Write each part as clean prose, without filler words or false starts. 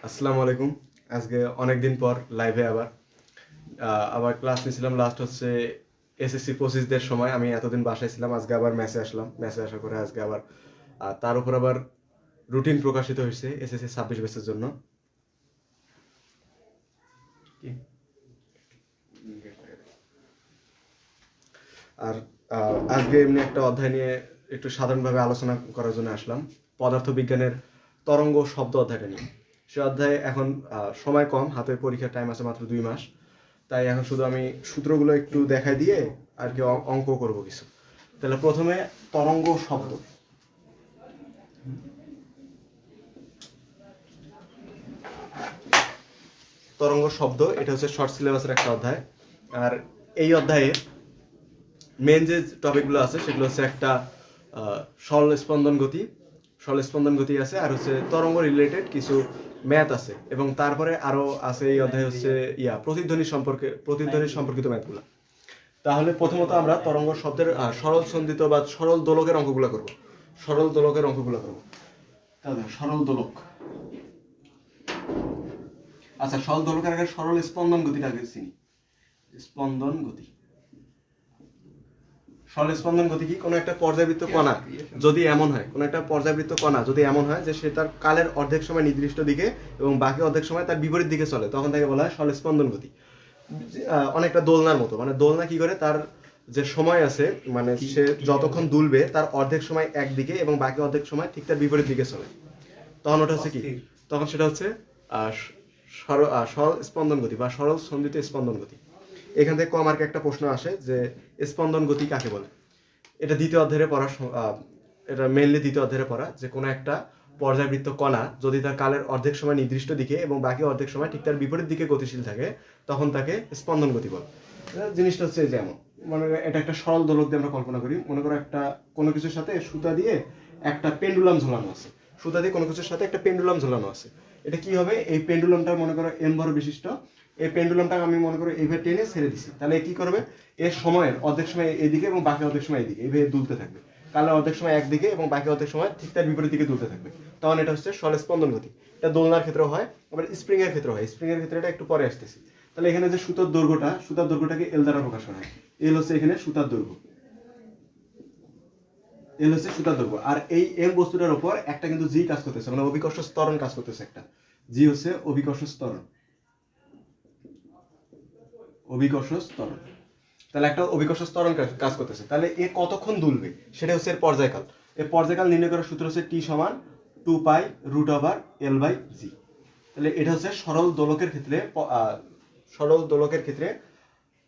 আসসালামু আলাইকুম। আজকে অনেকদিন পর লাইভে আবার ক্লাস নিয়েছিলাম। লাস্ট হচ্ছে এসএসসি 25 সময়। আমি এতদিন বাসায় ছিলাম, আজকে আবার মেসে আসলাম। মেসে আসার পরে আজকে আবার তার উপর আবার রুটিন প্রকাশিত হয়েছে এসএসসি 26 ব্যাচের জন্য। আর আজকে এমনি একটা অধ্যায় নিয়ে একটু সাধারণভাবে আলোচনা করার জন্য আসলাম, পদার্থবিজ্ঞানের তরঙ্গ শব্দ অধ্যায়টা নিয়ে। সে অধ্যায়ে এখন সময় কম, হাতে পরীক্ষার টাইম আছে মাত্র 2 মাস। তাই এখন শুধু আমি সূত্রগুলো একটু দেখাই দিয়ে আর কি অঙ্ক করব কিছু। তাহলে প্রথমে তরঙ্গ শব্দ। তরঙ্গ শব্দ এটা হচ্ছে শর্ট সিলেবাসের একটা অধ্যায়। আর এই অধ্যায়ে মেন যে টপিকগুলো আছে সেগুলো হচ্ছে একটা সরল স্পন্দন গতি আছে, আর হচ্ছে তরঙ্গ রিলেটেড কিছু ম্যাথ আছে, এবং তারপরে আরো আছে এই অধ্যায়ে হচ্ছে প্রতিধ্বনি সম্পর্কিত ম্যাথগুলো। তাহলে প্রথমত আমরা তরঙ্গ শব্দের সরল সন্ধিত বা সরল দোলকের অঙ্কগুলো করব। তাহলে সরল দোলক। আচ্ছা, সরল দোলকের আগে সরল স্পন্দন গতিটা আগে চিনি। স্পন্দন গতি, সরল স্পন্দন গতি কি? কোনো একটা পর্যাবৃত্ত কণা যদি এমন হয় যে সে তার কালের অর্ধেক সময় নির্দিষ্ট দিকে এবং বাকি অর্ধেক সময় তার বিপরীত দিকে চলে, তখন তাকে বলা হয় সরল স্পন্দন গতি। অনেকটা দোলনার মতো। মানে দোলনা কি করে, তার যে সময় আছে, মানে সে যতক্ষণ দুলবে তার অর্ধেক সময় একদিকে এবং বাকি অর্ধেক সময় ঠিক তার বিপরীত দিকে চলে, তখন ওটা হচ্ছে কি? তখন সেটা হচ্ছে সরল স্পন্দন গতি বা সরল সন্ধিত স্পন্দন গতি। এখান থেকে কমার্কে একটা প্রশ্ন আসে যে স্পন্দন গতি কাকে বলে। এটা মেইনলি দ্বিতীয় অধ্যায়ে পড়া, যে কোনো একটা পর্যাবৃত্ত কণা যদি তার কালের অর্ধেক সময় নির্দিষ্ট দিকে এবং বাকি অর্ধেক সময় ঠিক তার বিপরীত দিকে গতিশীল থাকে, তখন তাকে স্পন্দন গতি বলে। জিনিসটা হচ্ছে যেমন, মনে করো এটা একটা সরল দোলক দিয়ে আমরা কল্পনা করি। মনে করো একটা কোনো কিছুর সাথে সুতা দিয়ে একটা পেন্ডুলাম ঝোলানো আছে। এটা কি হবে? এই পেন্ডুলামটা মনে করো এম ভর বিশিষ্ট। এই পেন্ডুলামটা আমি মনে করো এইভাবে টেনে ছেড়ে দিছি। তাহলে কি করবে? এর সময়ের অর্ধেক সময় এইদিকে এবং বাকি অর্ধেক সময় এইদিকে এইভাবে দুলতে থাকবে। কালের অর্ধেক সময় একদিকে এবং বাকি অর্ধেক সময় ঠিক তার বিপরীত দিকে দুলতে থাকবে। তখন এটা হচ্ছে সরল স্পন্দন গতি। এটা দোলনার ক্ষেত্রে হয়, আবার স্প্রিং এর ক্ষেত্রে হয়। স্প্রিং এর ক্ষেত্রে এটা একটু পরে আসতেছি। তাহলে এখানে যে সুতার দৈর্ঘ্যটাকে এল দ্বারা প্রকাশ করা হয়। এল হচ্ছে এখানে সুতার দৈর্ঘ্য, আর এই এম বস্তুটার উপর একটা কিন্তু জি কাজ করতেছে, মানে অভিকর্ষ ত্বরণ কাজ করতেছে। একটা জি হচ্ছে অভিকর্ষ ত্বরণ। তাহলে একটা অভিকর্ষ ত্বরণ কাজ করতেছে। তাহলে এ কতক্ষণ দুলবে সেটা হচ্ছে এর পর্যায়কাল। এর পর্যায়কাল নির্ণয় করার সূত্র হচ্ছে টি সমান 2π√L/g। তাহলে এটা হচ্ছে সরল দোলকের ক্ষেত্রে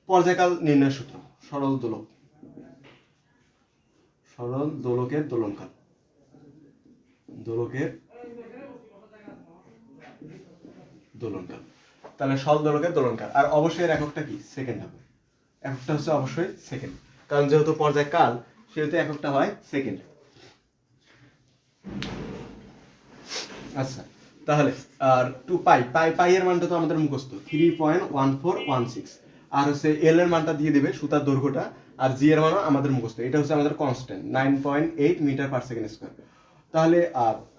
পর্যায়কাল নির্ণয়ের সূত্র। সরল দোলকের দোলনকাল। তাহলে সরল দোলকের দোলনকাল। আর অবশ্যই এর এককটা কি? সেকেন্ড হবে। এককটা হচ্ছে অবশ্যই সেকেন্ড, কারণ যেহেতু পর্যায়কাল সেহেতু এককটা হয় সেকেন্ড। আচ্ছা, তাহলে আর 2π এর মানটা তো আমাদের মুখস্থ, 3.1416। আর হচ্ছে এল এর মানটা দিয়ে দিবে সুতার দৈর্ঘ্যটা, আর জি এর মানও আমাদের মুখস্থ। এটা হচ্ছে আমাদের কনস্ট্যান্ট 9.8 মিটার/সেকেন্ড স্কয়ার। তাহলে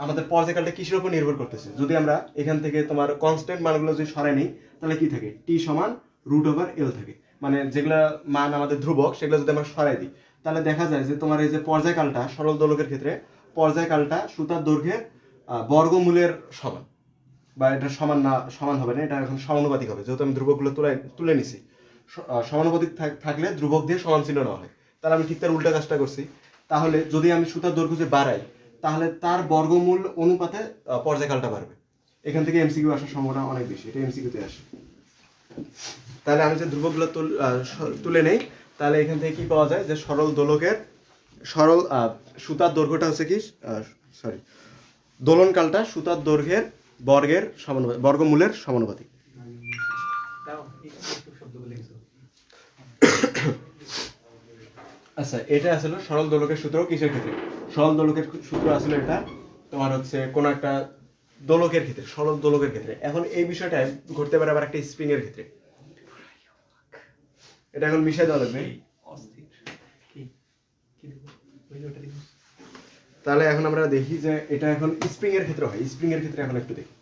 আমাদের পর্যায়কালটা কিসের উপর নির্ভর করতেছে? যদি আমরা এখান থেকে তোমার কনস্ট্যান্ট মানগুলো যদি সরাই নিই, তাহলে কি থাকে? টি সমান √L থাকে। মানে যেগুলা মান আমাদের ধ্রুবক সেগুলো যদি আমরা সরাই দিই, তাহলে দেখা যায় যে তোমার এই যে পর্যায়কালটা সরল দোলকের ক্ষেত্রে পর্যায়কালটা সুতার দৈর্ঘ্যের বর্গমূলের সমান। বা এটা সমান হবে না, এটা এখন সমানুপাতিক হবে, যেহেতু আমি ধ্রুবকগুলো তুলে নিছি। সমানুপাতিক থাকলে ধ্রুবক দিয়ে সমান চিহ্ন নেওয়া হয়। তাহলে আমি ঠিক তার উল্টা কাজটা করছি। তাহলে যদি আমি সুতার দৈর্ঘ্য যে বাড়াই, তাহলে তার বর্গমূল অনুপাতে পর্যায়কালটা বাড়বে। এখান থেকে এমসিকিউ আসার সম্ভাবনা অনেক বেশি, এটা এমসিকিউতে আসে। তাহলে আমি যে ধ্রুবকগুলো তুলে নেই, তাহলে এখান থেকে কি পাওয়া যায়? যে সুতার দৈর্ঘ্যটা হচ্ছে কি, দোলনকালটা সুতার দৈর্ঘ্যের বর্গমূলের সমানুপাতিক। আচ্ছা, এটা আসলে সরল দোলকের সূত্র। কিসের ক্ষেত্রে? সরল দোলকের সূত্র আসলে এটা তোমার হচ্ছে কোন একটা দোলকের ক্ষেত্রে, সরল দোলকের ক্ষেত্রে। এখন এই বিষয়টা ঘটতে পারে আবার একটা স্প্রিং এর ক্ষেত্রে। এটা এখন মিশাই দেওয়া লাগবে। তাহলে এখন আমরা দেখি যে এটা এখন স্প্রিং এর ক্ষেত্রে হয়। স্প্রিং এর ক্ষেত্রে এখন একটু দেখি।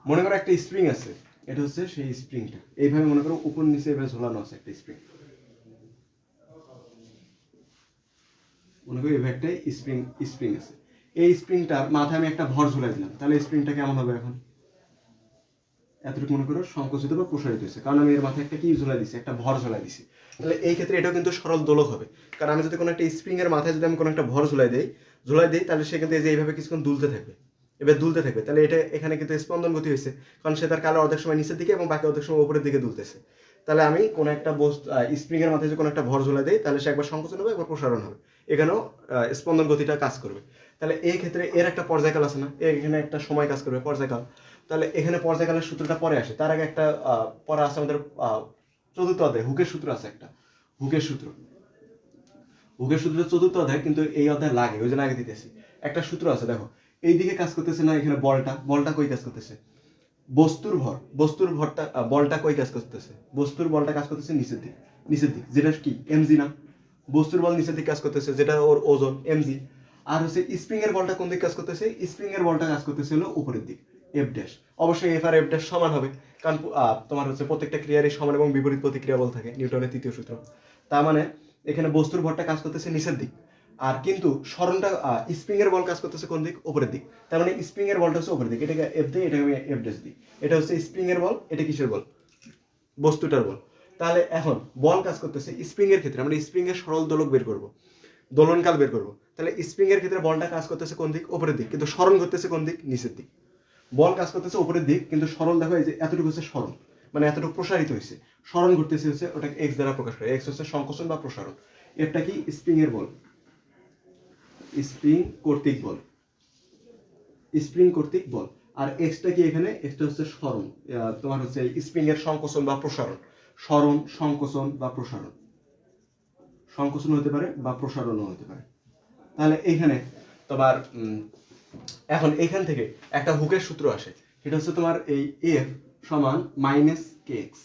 মনে করো একটা স্প্রিং আছে, এটা হচ্ছে সেই স্প্রিংটা, এইভাবে মনে করো উপর নিচে এভাবে ঝোলানো আছে একটা স্প্রিং, মনে করো এভাবে একটা স্প্রিং আছে, এই স্প্রিংটার মাথায় আমি একটা ভর ঝুলাই দিলাম, তাহলে স্প্রিংটা কেমন হবে এখন? এতটুকু মনে করো সংকুচিত বা প্রসারিত হয়েছে, কারণ আমি এর মাথায় একটা কি ঝুলাই দিছি, একটা ভর ঝুলাই দিছি। তাহলে এই ক্ষেত্রে এটাও কিন্তু সরল দোলক হবে, কারণ আমি যদি কোনো একটা স্প্রিং এর মাথায় যদি আমি কোনো একটা ভর ঝুলাই দিই, তাহলে সে কিন্তু এই যে এইভাবে কিছুক্ষণ দুলতে থাকবে, এবার দুলতে থাকবে, তাহলে এটা এখানে কিন্তু স্পন্দন গতি হয়েছে, কারণ সে তার কালো অর্ধেক সময় নিচের দিকে এবং বাকি অর্ধেক সময় উপরের দিকে দুলতেছে। তাহলে আমি কোনো একটা স্প্রিং এর মাথায় যদি কোনো একটা ভর ঝুলাই দিই, তাহলে সে একবার সংকোচন হবে, একবার প্রসারণ হবে, এখানেও স্পন্দন গতিটা কাজ করবে। তাহলে এই ক্ষেত্রে এর একটা পর্যায়কাল আছে না, এখানে একটা সময় কাজ করবে পর্যায়কাল। তাহলে এখানে পর্যায়কালের সূত্রটা পরে আসে, তার আগে একটা পড়া আছে আমাদের চতুর্থ অধ্যায়, হুকের সূত্র আছে একটা, হুকের সূত্র চতুর্থ অধ্যায়, কিন্তু এই অধ্যায় লাগে, ওই জন্য আগে দিতেছি। একটা সূত্র আছে, দেখো এইদিকে কাজ করতেছে না, এখানে বলটা কই কাজ করতেছে? বস্তুর ভরটা বলটা কই কাজ করতেছে? বস্তুর বলটা কাজ করতেছে নিচের দিক, যেটা কি এমজি না? বস্তুর বল নিচের দিকে কাজ করতেছে, যেটা ওর ওজন এমজি। আর হচ্ছে স্প্রিং এর বলটা কোন দিকে কাজ করতেছে? স্প্রিং এর বলটা কাজ করতেছে হলো উপরের দিক, এফ ড্যাশ। অবশ্যই এফ আর এফ ড্যাশ সমান হবে, কারণ তোমার হচ্ছে প্রত্যেকটা ক্রিয়ারই সমান এবং বিপরীত প্রতিক্রিয়া বল থাকে, নিউটনের তৃতীয় সূত্র। তার মানে এখানে বস্তুর ভরটা কাজ করতেছে নিচের দিক, আর কিন্তু সরণটা স্প্রিং এর বল কাজ করতেছে কোন দিক? উপরের দিক। তার মানে স্প্রিং এর বলটা হচ্ছে উপরের দিক, এটাকে এফ দিই, এটাকে আমি এফ ড্যাশ দিই। এটা হচ্ছে স্প্রিং এর বল, এটা কিসের বল? বস্তুটার বল। তাহলে এখন বল কাজ করতেছে স্প্রিং এর ক্ষেত্রে, আমরা স্প্রিং এর সরল দোলক বের করব, দোলনকাল বের করব। তাহলে স্প্রিং এর ক্ষেত্রে বলটা কাজ করতেছে কোন দিক? উপরের দিক, কিন্তু সরণ করতেছে কোন দিক? নিচের দিক। বল কাজ করতেছে উপরের দিক, কিন্তু সরল দেখো এই যে এতটুকু হচ্ছে সরণ, মানে এতটুকু প্রসারিত হয়েছে, সরণ করতেছে হচ্ছে ওটাকে এক্স দ্বারা প্রকাশ করে, এক্স হচ্ছে সংকোচন বা প্রসারণ। এটা কি? স্প্রিং এর বল, স্প্রিং কর্তৃক বল। আর এক্সটা কি এখানে? এক্সটা হচ্ছে সরণ, তোমার হচ্ছে স্প্রিং এর সংকোচন বা প্রসারণ, সরণ, সংকোচন বা প্রসারণ, সংকোচন হতে পারে বা প্রসারণও হতে পারে। তাহলে এইখানে তোমার এখন এইখান থেকে একটা হুকের সূত্র আসে, সেটা হচ্ছে তোমার এই এফ সমান মাইনাস কে এক্স।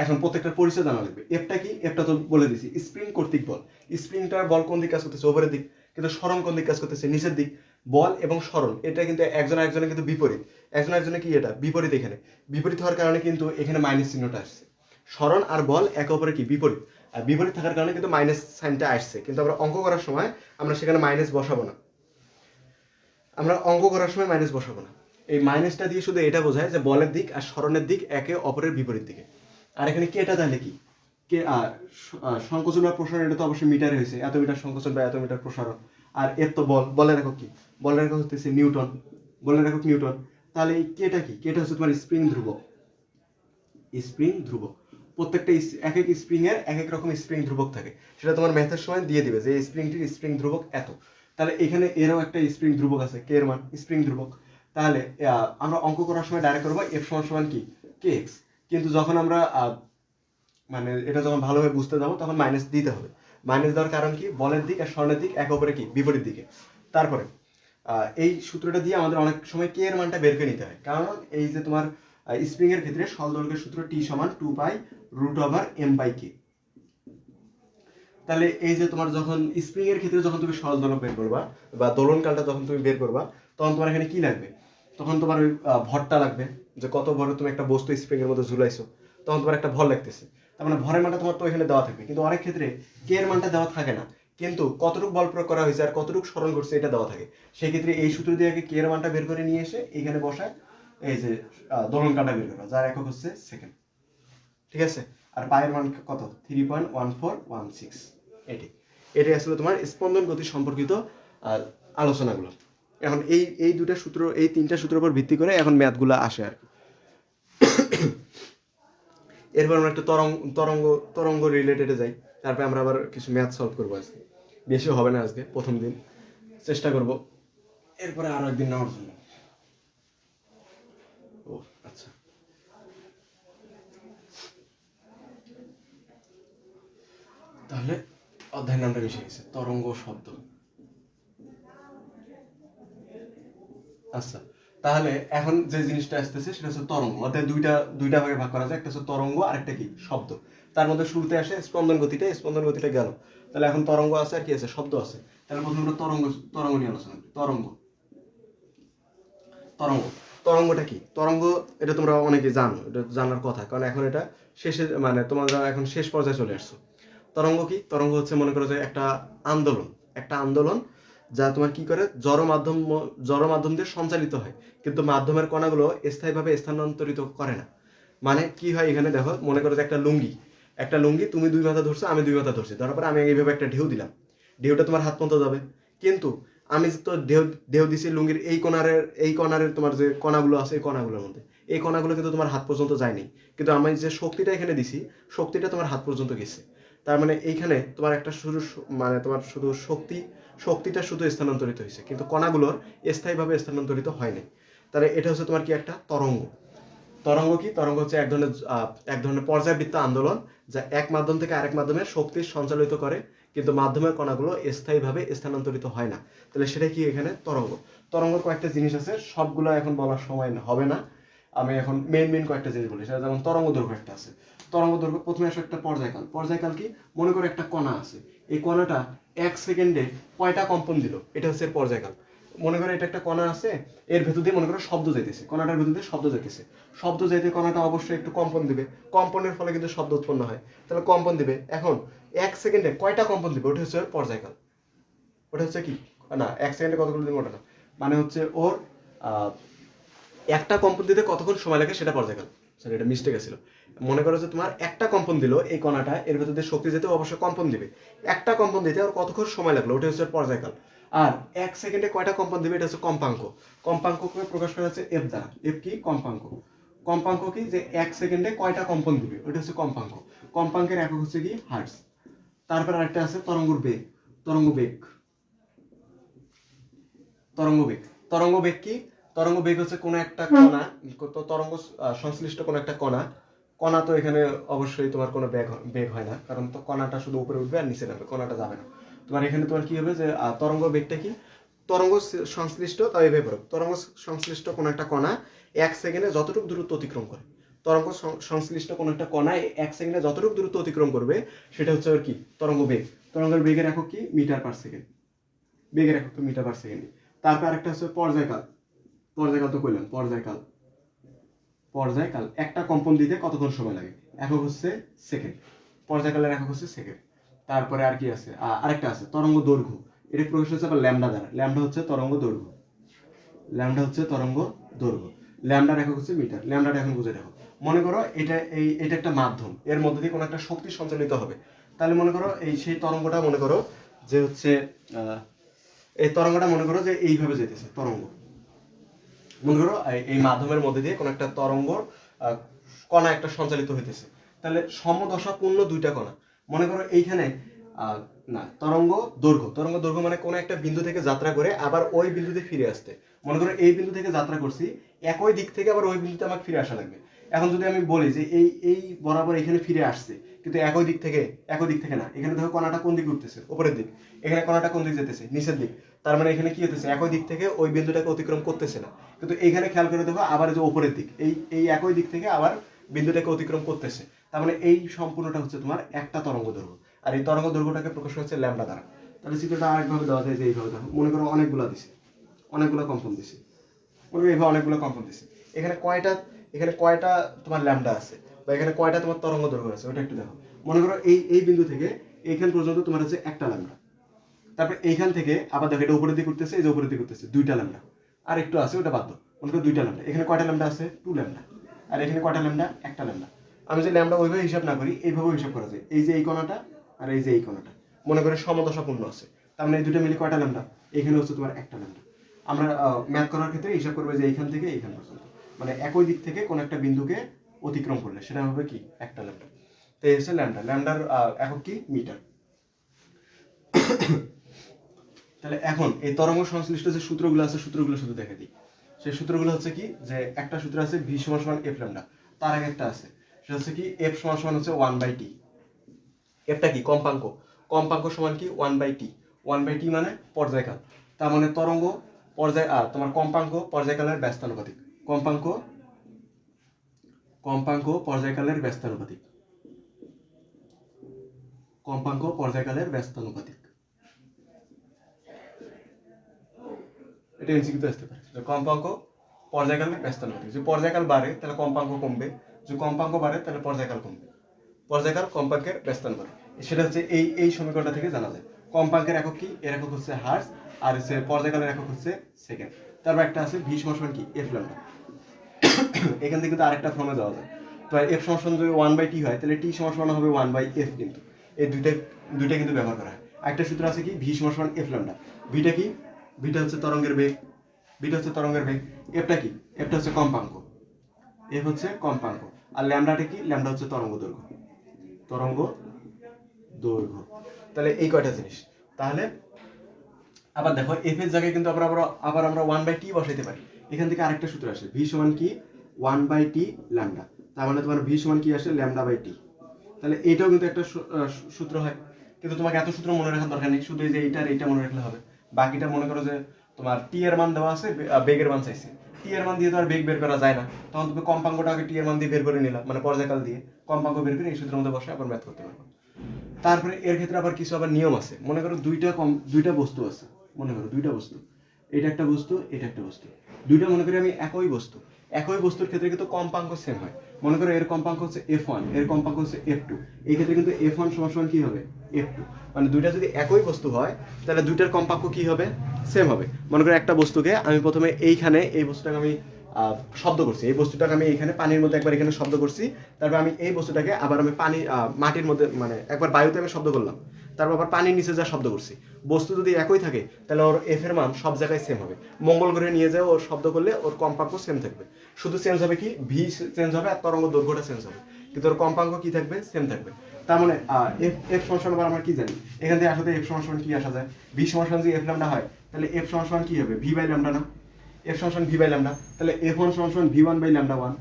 এখন প্রত্যেকটার পরিচয় জানা লাগবে। এফটা কি? এফটা তো বলে দিছি, স্প্রিং কর্তৃক বল। স্প্রিংটার বল কোন দিক কাজ করতেছে? উপরের দিক, কিন্তু সরণ কোন দিক কাজ করতেছে? নিচের দিক। বল এবং সরণ এটা কিন্তু একজন আরেকজনের কিন্তু বিপরীত, একজন আরেকজনের কি এটা বিপরীত, এখানে বিপরীত হওয়ার কারণে কিন্তু এখানে মাইনাস চিহ্নটা আসছে। সরণ আর বল একে অপরের কি বিপরীত, আর বিপরীত থাকার কারণে কিন্তু মাইনাস সাইনটা আসছে, কিন্তু আমরা অঙ্ক করার সময় আমরা সেখানে মাইনাস বসাবো না, এই মাইনাসটা দিয়ে শুধু এটা বোঝায় যে বলের দিক আর সরণের দিক একে অপরের বিপরীত দিকে। আর এখানে কে এটা তাহলে কি? কে সংকোচন বা প্রসারণ, এটা তো অবশ্যই মিটারে হয়েছে, এত মিটার সংকোচন বা এত মিটার প্রসারণ। আর এর তো বলের একক কি? বলের একক হচ্ছে নিউটন, তাহলে এই কেটা কি? কেটা হচ্ছে তোমার স্প্রিং ধ্রুবক। প্রত্যেকটা এক এক স্প্রিং এর এক এক রকম স্প্রিং ধ্রুবক থাকে, সেটা তোমার ম্যাথের সময় দিয়ে দিবে যে স্প্রিংটির স্প্রিং ধ্রুবক এত। তাহলে এখানে এরও একটা স্প্রিং ধ্রুবক আছে, কে এর মান স্প্রিং ধ্রুবক। তাহলে আমরা অঙ্ক করার সময় ডাইরেক্ট করবো এফ সমান কি? কে এক্স। কিন্তু যখন আমরা মানে এটা যখন ভালোভাবে বুঝতে যাবো তখন মাইনাস দিতে হবে। মাইনাস দেওয়ার কারণ কি? বলের দিক আর সরণের দিক একে অপরে কি বিপরীত দিকে। তারপরে এই সূত্রটা দিয়ে আমাদের অনেক সময় কে এর মানটা বের করে নিতে হয়, কারণ এই যে তোমার স্প্রিং এর ক্ষেত্রে সরল দৈর্ঘ্যের সূত্র টি সমান 2π√m/k। তাহলে এই যে তোমার যখন স্প্রিং এর ক্ষেত্রে যখন তুমি সরল দোলক বের করবা বা দোলনকালটা যখন তুমি বের করবা, তখন তোমার এখানে কি লাগবে? তখন তোমার ওই ভরটা লাগবে, যে কত ভরে তুমি একটা বস্তু স্প্রিং এর মধ্যে ঝুলাইছো, তখন তোমার একটা ভর লাগতেছে। তার মানে ভরের মানটা তোমার তো এখানে দেওয়া থাকবে, কিন্তু অনেক ক্ষেত্রে কে এর মানটা দেওয়া থাকে না, কিন্তু কতটুকু বল প্রয়োগ করা হয়েছে আর কতটুকু সরণ করছে এটা দেওয়া থাকে। সেই ক্ষেত্রে এই সূত্র দিয়ে কে এর মানটা বের করে নিয়ে এসে এখানে বসায় এই যে দোলনকালটা বের করা, যার একক হচ্ছে সেকেন্ড। ঠিক আছে? আর পায়ের মান কত? 3.1416। এটাই আসলে তোমার স্পন্দন গতি সম্পর্কিত আলোচনাগুলো। এখন এই দুটা সূত্র, এই তিনটা সূত্রের উপর ভিত্তি করে এখন ম্যাথগুলো আসে আর কি। এরপর আমরা একটা তরঙ্গ রিলেটেডে যাই, তারপরে আমরা আবার কিছু ম্যাথ সলভ করবো। আজকে বেশি হবে না, আজকে প্রথম দিন চেষ্টা করব, এরপরে আরো একদিন নেওয়ার জন্য। ও আচ্ছা, তাহলে অধ্যায়ের নামটা বেশি গেছে, তরঙ্গ শব্দ। আচ্ছা, তাহলে এখন যে জিনিসটা আসতেছে সেটা হচ্ছে তরঙ্গ। অর্থাৎ দুইটা ভাগে ভাগ করা যায়, একটা হচ্ছে তরঙ্গ আর একটা কি শব্দ। তার মধ্যে শুরুতে আসে স্পন্দন গতিটা গেল। তাহলে এখন তরঙ্গ আছে আর কি আছে? শব্দ আছে। তাহলে প্রথমে আমরা তরঙ্গ নিয়ে আলোচনা করি। তরঙ্গ তরঙ্গটা কি? তরঙ্গ এটা তোমরা অনেকে জানো, এটা জানার কথা, কারণ এখন এটা শেষে মানে তোমরা এখন শেষ পর্যায়ে চলে আসছো। তরঙ্গ কি? তরঙ্গ হচ্ছে মনে করো যে একটা আন্দোলন যা তোমার কি করে জড় মাধ্যম দিয়ে সঞ্চালিত হয়, কিন্তু মাধ্যমের কণাগুলো স্থায়ীভাবে স্থানান্তরিত করে না। মানে কি হয় এখানে দেখো, মনে করো যে একটা লুঙ্গি তুমি 2 মাথা ধরছো, আমি 2 মাথা ধরছি, ধরার পর আমি এইভাবে একটা ঢেউ দিলাম, ঢেউটা তোমার হাত পর্যন্ত যাবে, কিন্তু আমি তো ঢেউ দিছি লুঙ্গির এই কণারের তোমার যে কণাগুলো আছে এই কণাগুলোর মধ্যে, এই কণাগুলো কিন্তু তোমার হাত পর্যন্ত যায়নি, কিন্তু আমি যে শক্তিটা এখানে দিছি শক্তিটা তোমার হাত পর্যন্ত গেছে। তার মানে এইখানে তোমার একটা শুধু শক্তিটা শুধু স্থানান্তরিত হয়েছে, কিন্তু কণাগুলোর স্থায়ীভাবে স্থানান্তরিত হয়নি। তাহলে এটা হচ্ছে তোমার কি একটা তরঙ্গ। তরঙ্গ কি? তরঙ্গ হচ্ছে এক ধরনের পর্যায়বৃত্ত আন্দোলন, যা এক মাধ্যম থেকে আরেক মাধ্যমে শক্তি সঞ্চালিত করে, কিন্তু মাধ্যমের কণাগুলো স্থায়ীভাবে স্থানান্তরিত হয় না। তাহলে সেটা কি এখানে তরঙ্গ। তরঙ্গের কয়েকটা জিনিস আছে, সবগুলো এখন বলার সময় হবে না, আমি এখন মেইন কয়েকটা জিনিস বলি। সেটা যেমন তরঙ্গ দৈর্ঘ্য একটা আছে। তরঙ্গ দৈর্ঘ্য প্রথমে আসে একটা পর্যায়কাল। পর্যায়কাল কি? মনে করো একটা কণা আছে, এই কণাটা 1 সেকেন্ডে কয়টা কম্পন দিল, এটা হচ্ছে পর্যায়কাল। মনে করো এটা একটা কণা আছে, এর ভেতর দিয়ে মনে করো শব্দ যাইতেছে, কণাটার ভেতর দিয়ে শব্দ যাইতেছে, শব্দ যাইতে কণাটা অবশ্যই একটু কম্পন দিবে, কম্পনের ফলে কিন্তু শব্দ উৎপন্ন হয়, তাহলে কম্পন দিবে। এখন 1 সেকেন্ডে কয়টা কম্পন দিবে, ওটা হচ্ছে ওর পর্যায়কাল। ওটা হচ্ছে কি না, 1 সেকেন্ডে কতগুলো দিবে ওটা না, মানে হচ্ছে ওর একটা কম্পন দিতে কতক্ষণ সময় লাগে সেটা পর্যায়কাল। সরি, এটা মিস্টেক ছিল। মনে করো যে তোমার একটা কম্পন দিল, এই কণাটা এর ভেতর দিয়ে শক্তি যেতে অবশ্যই কম্পন দিবে, একটা কম্পন দিতে আর কতক্ষণ সময় লাগলো ওটা হচ্ছে পর্যায়কাল। আর 1 সেকেন্ডে কয়টা কম্পন দিবে এটা হচ্ছে কম্পাঙ্ক। কম্পাঙ্ককে প্রকাশ করা হচ্ছে এফ দ্বারা। এফ কি? কম্পাঙ্ক। কম্পাঙ্ক কি? যে 1 সেকেন্ডে কয়টা কম্পন দিবে ওটা হচ্ছে কম্পাঙ্ক। কম্পাঙ্কের একক হচ্ছে কি? হার্টজ। তারপর আরেকটা আছে তরঙ্গের বেগ। তরঙ্গ বেগ তরঙ্গ বেগ তরঙ্গ বেগ কি? তরঙ্গ বেগ হচ্ছে কোনো একটা কণা, তরঙ্গ সংশ্লিষ্ট কোনো একটা কণা তো এখানে অবশ্যই তোমার কোনো বেগ হয় না, কারণ তো কণাটা শুধু উপরে উঠবে আর নিচে নামবে, কণাটা যাবে না। তোমার এখানে তোমার কি হবে যে তরঙ্গ বেগটা কি? তরঙ্গ সংশ্লিষ্ট, তাই ভেবে পড়ো, তরঙ্গ সংশ্লিষ্ট কোনো একটা কণা 1 সেকেন্ডে যতটুকু দূরত্ব অতিক্রম করে, তরঙ্গ সংশ্লিষ্ট কোনো একটা কণায় 1 সেকেন্ডে যতটুকু দূরত্ব অতিক্রম করবে সেটা হচ্ছে আর কি তরঙ্গ বেগ। তরঙ্গের বেগের একক কি? Metre per second. বেগের একক তো মিটার পার সেকেন্ড। তারপর আরেকটা হচ্ছে পর্যায়কাল। পর্যায়কাল তো কইলাম, পর্যায়কাল একটা কম্পন দিতে কতক্ষণ সময় লাগে, একক হচ্ছে সেকেন্ড। পর্যায়কালের একক হচ্ছে সেকেন্ড। তারপরে আর কি আছে? আরেকটা আছে তরঙ্গ দৈর্ঘ্য। এটা প্রকাশ হচ্ছে আবার ল্যামডা দ্বারা। ল্যামডা হচ্ছে তরঙ্গ দৈর্ঘ্য। ল্যামডার একক হচ্ছে মিটার। ল্যামডাটা এখন বুঝে রাখো। মনে করো এটা একটা মাধ্যম, এর মধ্যে দিয়ে কোনো একটা শক্তি সঞ্চালিত হবে। তাহলে মনে করো সেই তরঙ্গটা মনে করো যে হচ্ছে এই তরঙ্গটা মনে করো যে এইভাবে যেতেছে তরঙ্গ। মনে করো এই মাধ্যমের মধ্যে দিয়ে কোনো একটা তরঙ্গ কণা একটা সঞ্চালিত হইতেছে, তাহলে সমদশাপূর্ণ দুইটা কণা। মনে করো এইখানে না, তরঙ্গ দৈর্ঘ্য মানে কোনো একটা বিন্দু থেকে যাত্রা করে আবার ওই বিন্দুতে ফিরে আসতে। মনে করো এই বিন্দু থেকে যাত্রা করছি, একই দিক থেকে আবার ওই বিন্দুতে আমাকে ফিরে আসা লাগবে। এখন যদি আমি বলি যে এই বরাবর এখানে ফিরে আসছে, কিন্তু একই দিক থেকে না, এখানে দেখো কণাটা কোন দিকে উঠতেছে? উপরের দিক। এখানে কণাটা কোন দিক যেতেছে? নিচের দিক। তার মানে এখানে কি হতেছে? একই দিক থেকে ওই বিন্দুটাকে অতিক্রম করতেছে না, কিন্তু এখানে খেয়াল করে দেখো আবার যে উপরের দিক, এই একই দিক থেকে আবার বিন্দুটাকে অতিক্রম করতেছে। তার মানে এই সম্পূর্ণটা হচ্ছে তোমার একটা তরঙ্গ দৈর্ঘ্য। আর এই তরঙ্গ দৈর্ঘ্যটাকে প্রকাশ হচ্ছে ল্যামডা দ্বারা। তাহলে চিত্রটা আরেকভাবে দেওয়া যায় যে এইভাবে দেখো, মনে করো অনেকগুলো কম্পন দিছে, মনে করো এইভাবে অনেকগুলো কম্পন দিছে। এখানে কয়টা তোমার ল্যামডা আছে, বা এখানে কয়টা তোমার তরঙ্গ দৈর্ঘ্য আছে ওটা একটু দেখো। মনে করো এই বিন্দু থেকে এইখান পর্যন্ত তোমার হচ্ছে একটা ল্যামডা। তারপর এইখান থেকে আবার দেখো এটা উপরের দিকে করতেছে, এই যে উপরের দিকে করতেছে, 2টা ল্যামডা। আর একটু আছে ওটা বাদ দাও, মনে করো 2টা ল্যামডা। এখানে কয়টা ল্যামডা আছে? 2 ল্যামডা। আর এখানে কয়টা ল্যামডা? একটা ল্যামডা। আমি যে ল্যামডা ওইভাবে হিসাব না করি, এইভাবে হিসাব করা যায়। এই যে এই কোণাটা আর এই যে এই কোণাটা মনে করে সমদশাপূর্ণ আছে, তার মানে এই দুটো মিলে কয়টা ল্যামডা? এখানে হচ্ছে তোমার একটা ল্যামডা। আমরা ম্যাথ করার ক্ষেত্রে হিসাব করবো যে এইখান থেকে এইখান পর্যন্ত, মানে একই দিক থেকে কোন একটা বিন্দুকে অতিক্রম করলে সেটা হবে কি? একটা ল্যামডা। তো এই হচ্ছে ল্যামডা। ল্যামডার একক কি? মিটার। তাহলে এখন এই তরঙ্গ সংশ্লিষ্ট যে সূত্রগুলো আছে সূত্রগুলো শুধু দেখে দিই। সেই সূত্রগুলো হচ্ছে কি? যে একটা সূত্র আছে ভি সমান সমান এফ ল্যামডা। তার আগে একটা আছে, সেটা হচ্ছে কি? এফ সমান সমান হচ্ছে 1/t। এফটা কি? কম্পাঙ্ক। কম্পাঙ্ক সমান কি? 1/t। 1/t মানে পর্যায়কাল। তার মানে তরঙ্গ তোমার কম্পাঙ্ক পর্যায়কালের ব্যস্তানুপাতিক। কম্পাঙ্ক পর্যায়কালের ব্যস্তানুপাতিক। এটা এমসিকিউতে আসতে পারে। কম্পাঙ্ক পর্যায়কালে ব্যস্তানুপাতিক। যদি পর্যায়কাল বাড়ে তাহলে কম্পাঙ্ক কমবে, যদি কম্পাঙ্ক বাড়ে তাহলে পর্যায়কাল কমবে। পর্যায়কাল কম্পাঙ্কের ব্যস্তানুপাতিক, সেটা হচ্ছে এই সমীকরণটা থেকে জানা যায়। কম্পাঙ্কের একক কি? এর একক হচ্ছে হার্জ, আর হচ্ছে পর্যায়কালের একক হচ্ছে সেকেন্ড। তারপর একটা আছে ভি সমান কি? F lambda. এখান থেকে কিন্তু আরেকটা ফর্মে যাওয়া যায়। তো এফ সমান যদি 1/t হয় তাহলে টি সমান হবে 1/f, কিন্তু এই দুইটা কিন্তু ব্যবহার করা হয়। একটা সূত্র আছে কি? ভি সমান এফ ল্যাম্ডা। ভিটা কি? ভিটা হচ্ছে তরঙ্গের বেগ, এফটা কি? এফটা হচ্ছে কম্পাঙ্ক, এফ হচ্ছে কম্পাঙ্ক, আর ল্যাম্ডাটা কি? ল্যাম্ডা হচ্ছে তরঙ্গ দৈর্ঘ্য। তাহলে এই কয়টা জিনিস। তাহলে আবার দেখো এফ এর জায়গায় কিন্তু আবার আমরা 1/t বসাইতে পারি। এখান থেকে আরেকটা সূত্র আসে, ভি সমান কি? 1/t lambda. তার মানে তোমার ভি সমান কি আসে? Lambda by T. তাহলে এইটাও কিন্তু একটা সূত্র হয়, কিন্তু তোমাকে এত সূত্র মনে রাখার দরকার নেই, শুধু এই যে এইটা মনে রাখলে হবে। বাকিটা মনে করো যে তোমার টি এর মান দেওয়া আছে, বেগের মান চাইছে, টি এর মান দিয়ে তো আর বেগ বের করা যায় না, তখন তুমি কম্পাঙ্কটা আগে টি এর মান দিয়ে বের করে নিলাম, মানে পর্যায়কাল দিয়ে কম্পাঙ্ক বের করে এই সূত্রের মধ্যে বসে আবার ম্যাথ করতে পারবো। তারপরে এর ক্ষেত্রে আবার কিছু নিয়ম আছে। মনে করো দুইটা বস্তু আছে, মনে করো দুইটা বস্তু, এটা একটা বস্তু, এটা একটা বস্তু, দুইটা মনে করি আমি একই বস্তুর ক্ষেত্রে কিন্তু কম্পাঙ্ক সেম হয়। মনে করো এর কম্পাঙ্ক হচ্ছে f1, এর কম্পাঙ্ক হচ্ছে f2, এই ক্ষেত্রে কিন্তু f1 সমান কি হবে? f2। মানে দুইটা যদি একই বস্তু হয় তাহলে দুইটার কম্পাঙ্ক কি হবে? সেম হবে। মনে করো একটা বস্তুকে আমি প্রথমে এইখানে এই বস্তুটাকে আমি শব্দ করছি, এই বস্তুটাকে আমি এইখানে পানির মধ্যে একবার এখানে শব্দ করছি, তারপর আমি এই বস্তুটাকে আবার আমি মাটির মধ্যে মানে একবার বায়ুতে আমি শব্দ করলাম, তারপর আবার পানির নিচে যা শব্দ করছি। বস্তু যদি একই থাকে তাহলে ওর এফ এর মান সব জায়গায় সেম হবে। মঙ্গল গ্রহে নিয়ে যায় ওর শব্দ করলে ওর কম্পাঙ্ক সেম থাকবে, শুধু চেঞ্জ হবে কি? ভি চেঞ্জ হবে আর তরঙ্গ দৈর্ঘ্যটা চেঞ্জ হবে, কিন্তু ওর কম্পাঙ্ক কি থাকবে? সেম থাকবে। তার মানে এফ সমান আবার আমরা কি জানি? এখান থেকে আসলে এফ সমান কি আসা যায়? ভি সমান যদি এফ ল্যাম্ডা হয় তাহলে এফ সমান কি হবে? ভি বাই ল্যাম্ডা না? এফ সমান ভি বাই ল্যাম্ডা, তাহলে এফ ওয়ান সমান V one by lambda one,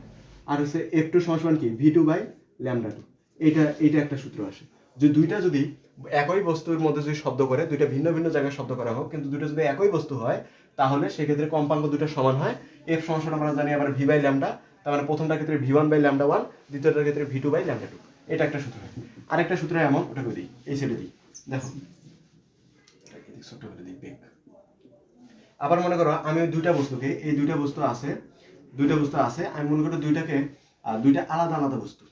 আর হচ্ছে এফ টু সমান কি? V two by lambda two. এইটা একটা সূত্র আসে যে দুইটা যদি একই বস্তুর মধ্যে যদি শব্দ করে, দুইটা ভিন্ন ভিন্ন জায়গায় শব্দ করা হোক, কিন্তু দুইটা যদি একই বস্তু হয় তাহলে সেক্ষেত্রে কম্পাঙ্ক দুটো সমান হয়। এফ সমান আমরা জানি আবার ভি বাই ল্যাম্ডা, তার মানে প্রথমটার ক্ষেত্রে V one by lambda one, দ্বিতীয়টার ক্ষেত্রে V two by lambda two. এটা একটা সূত্র। আরেকটা সূত্র এমন, ওটা করে দিই, এই সাইডে দিই, দেখো ছোট করে দিই বেগ। আবার মনে করো আমি ওই দুইটা বস্তু আছে, আমি মনে করি দুইটাকে দুইটা আলাদা আলাদা বস্তু,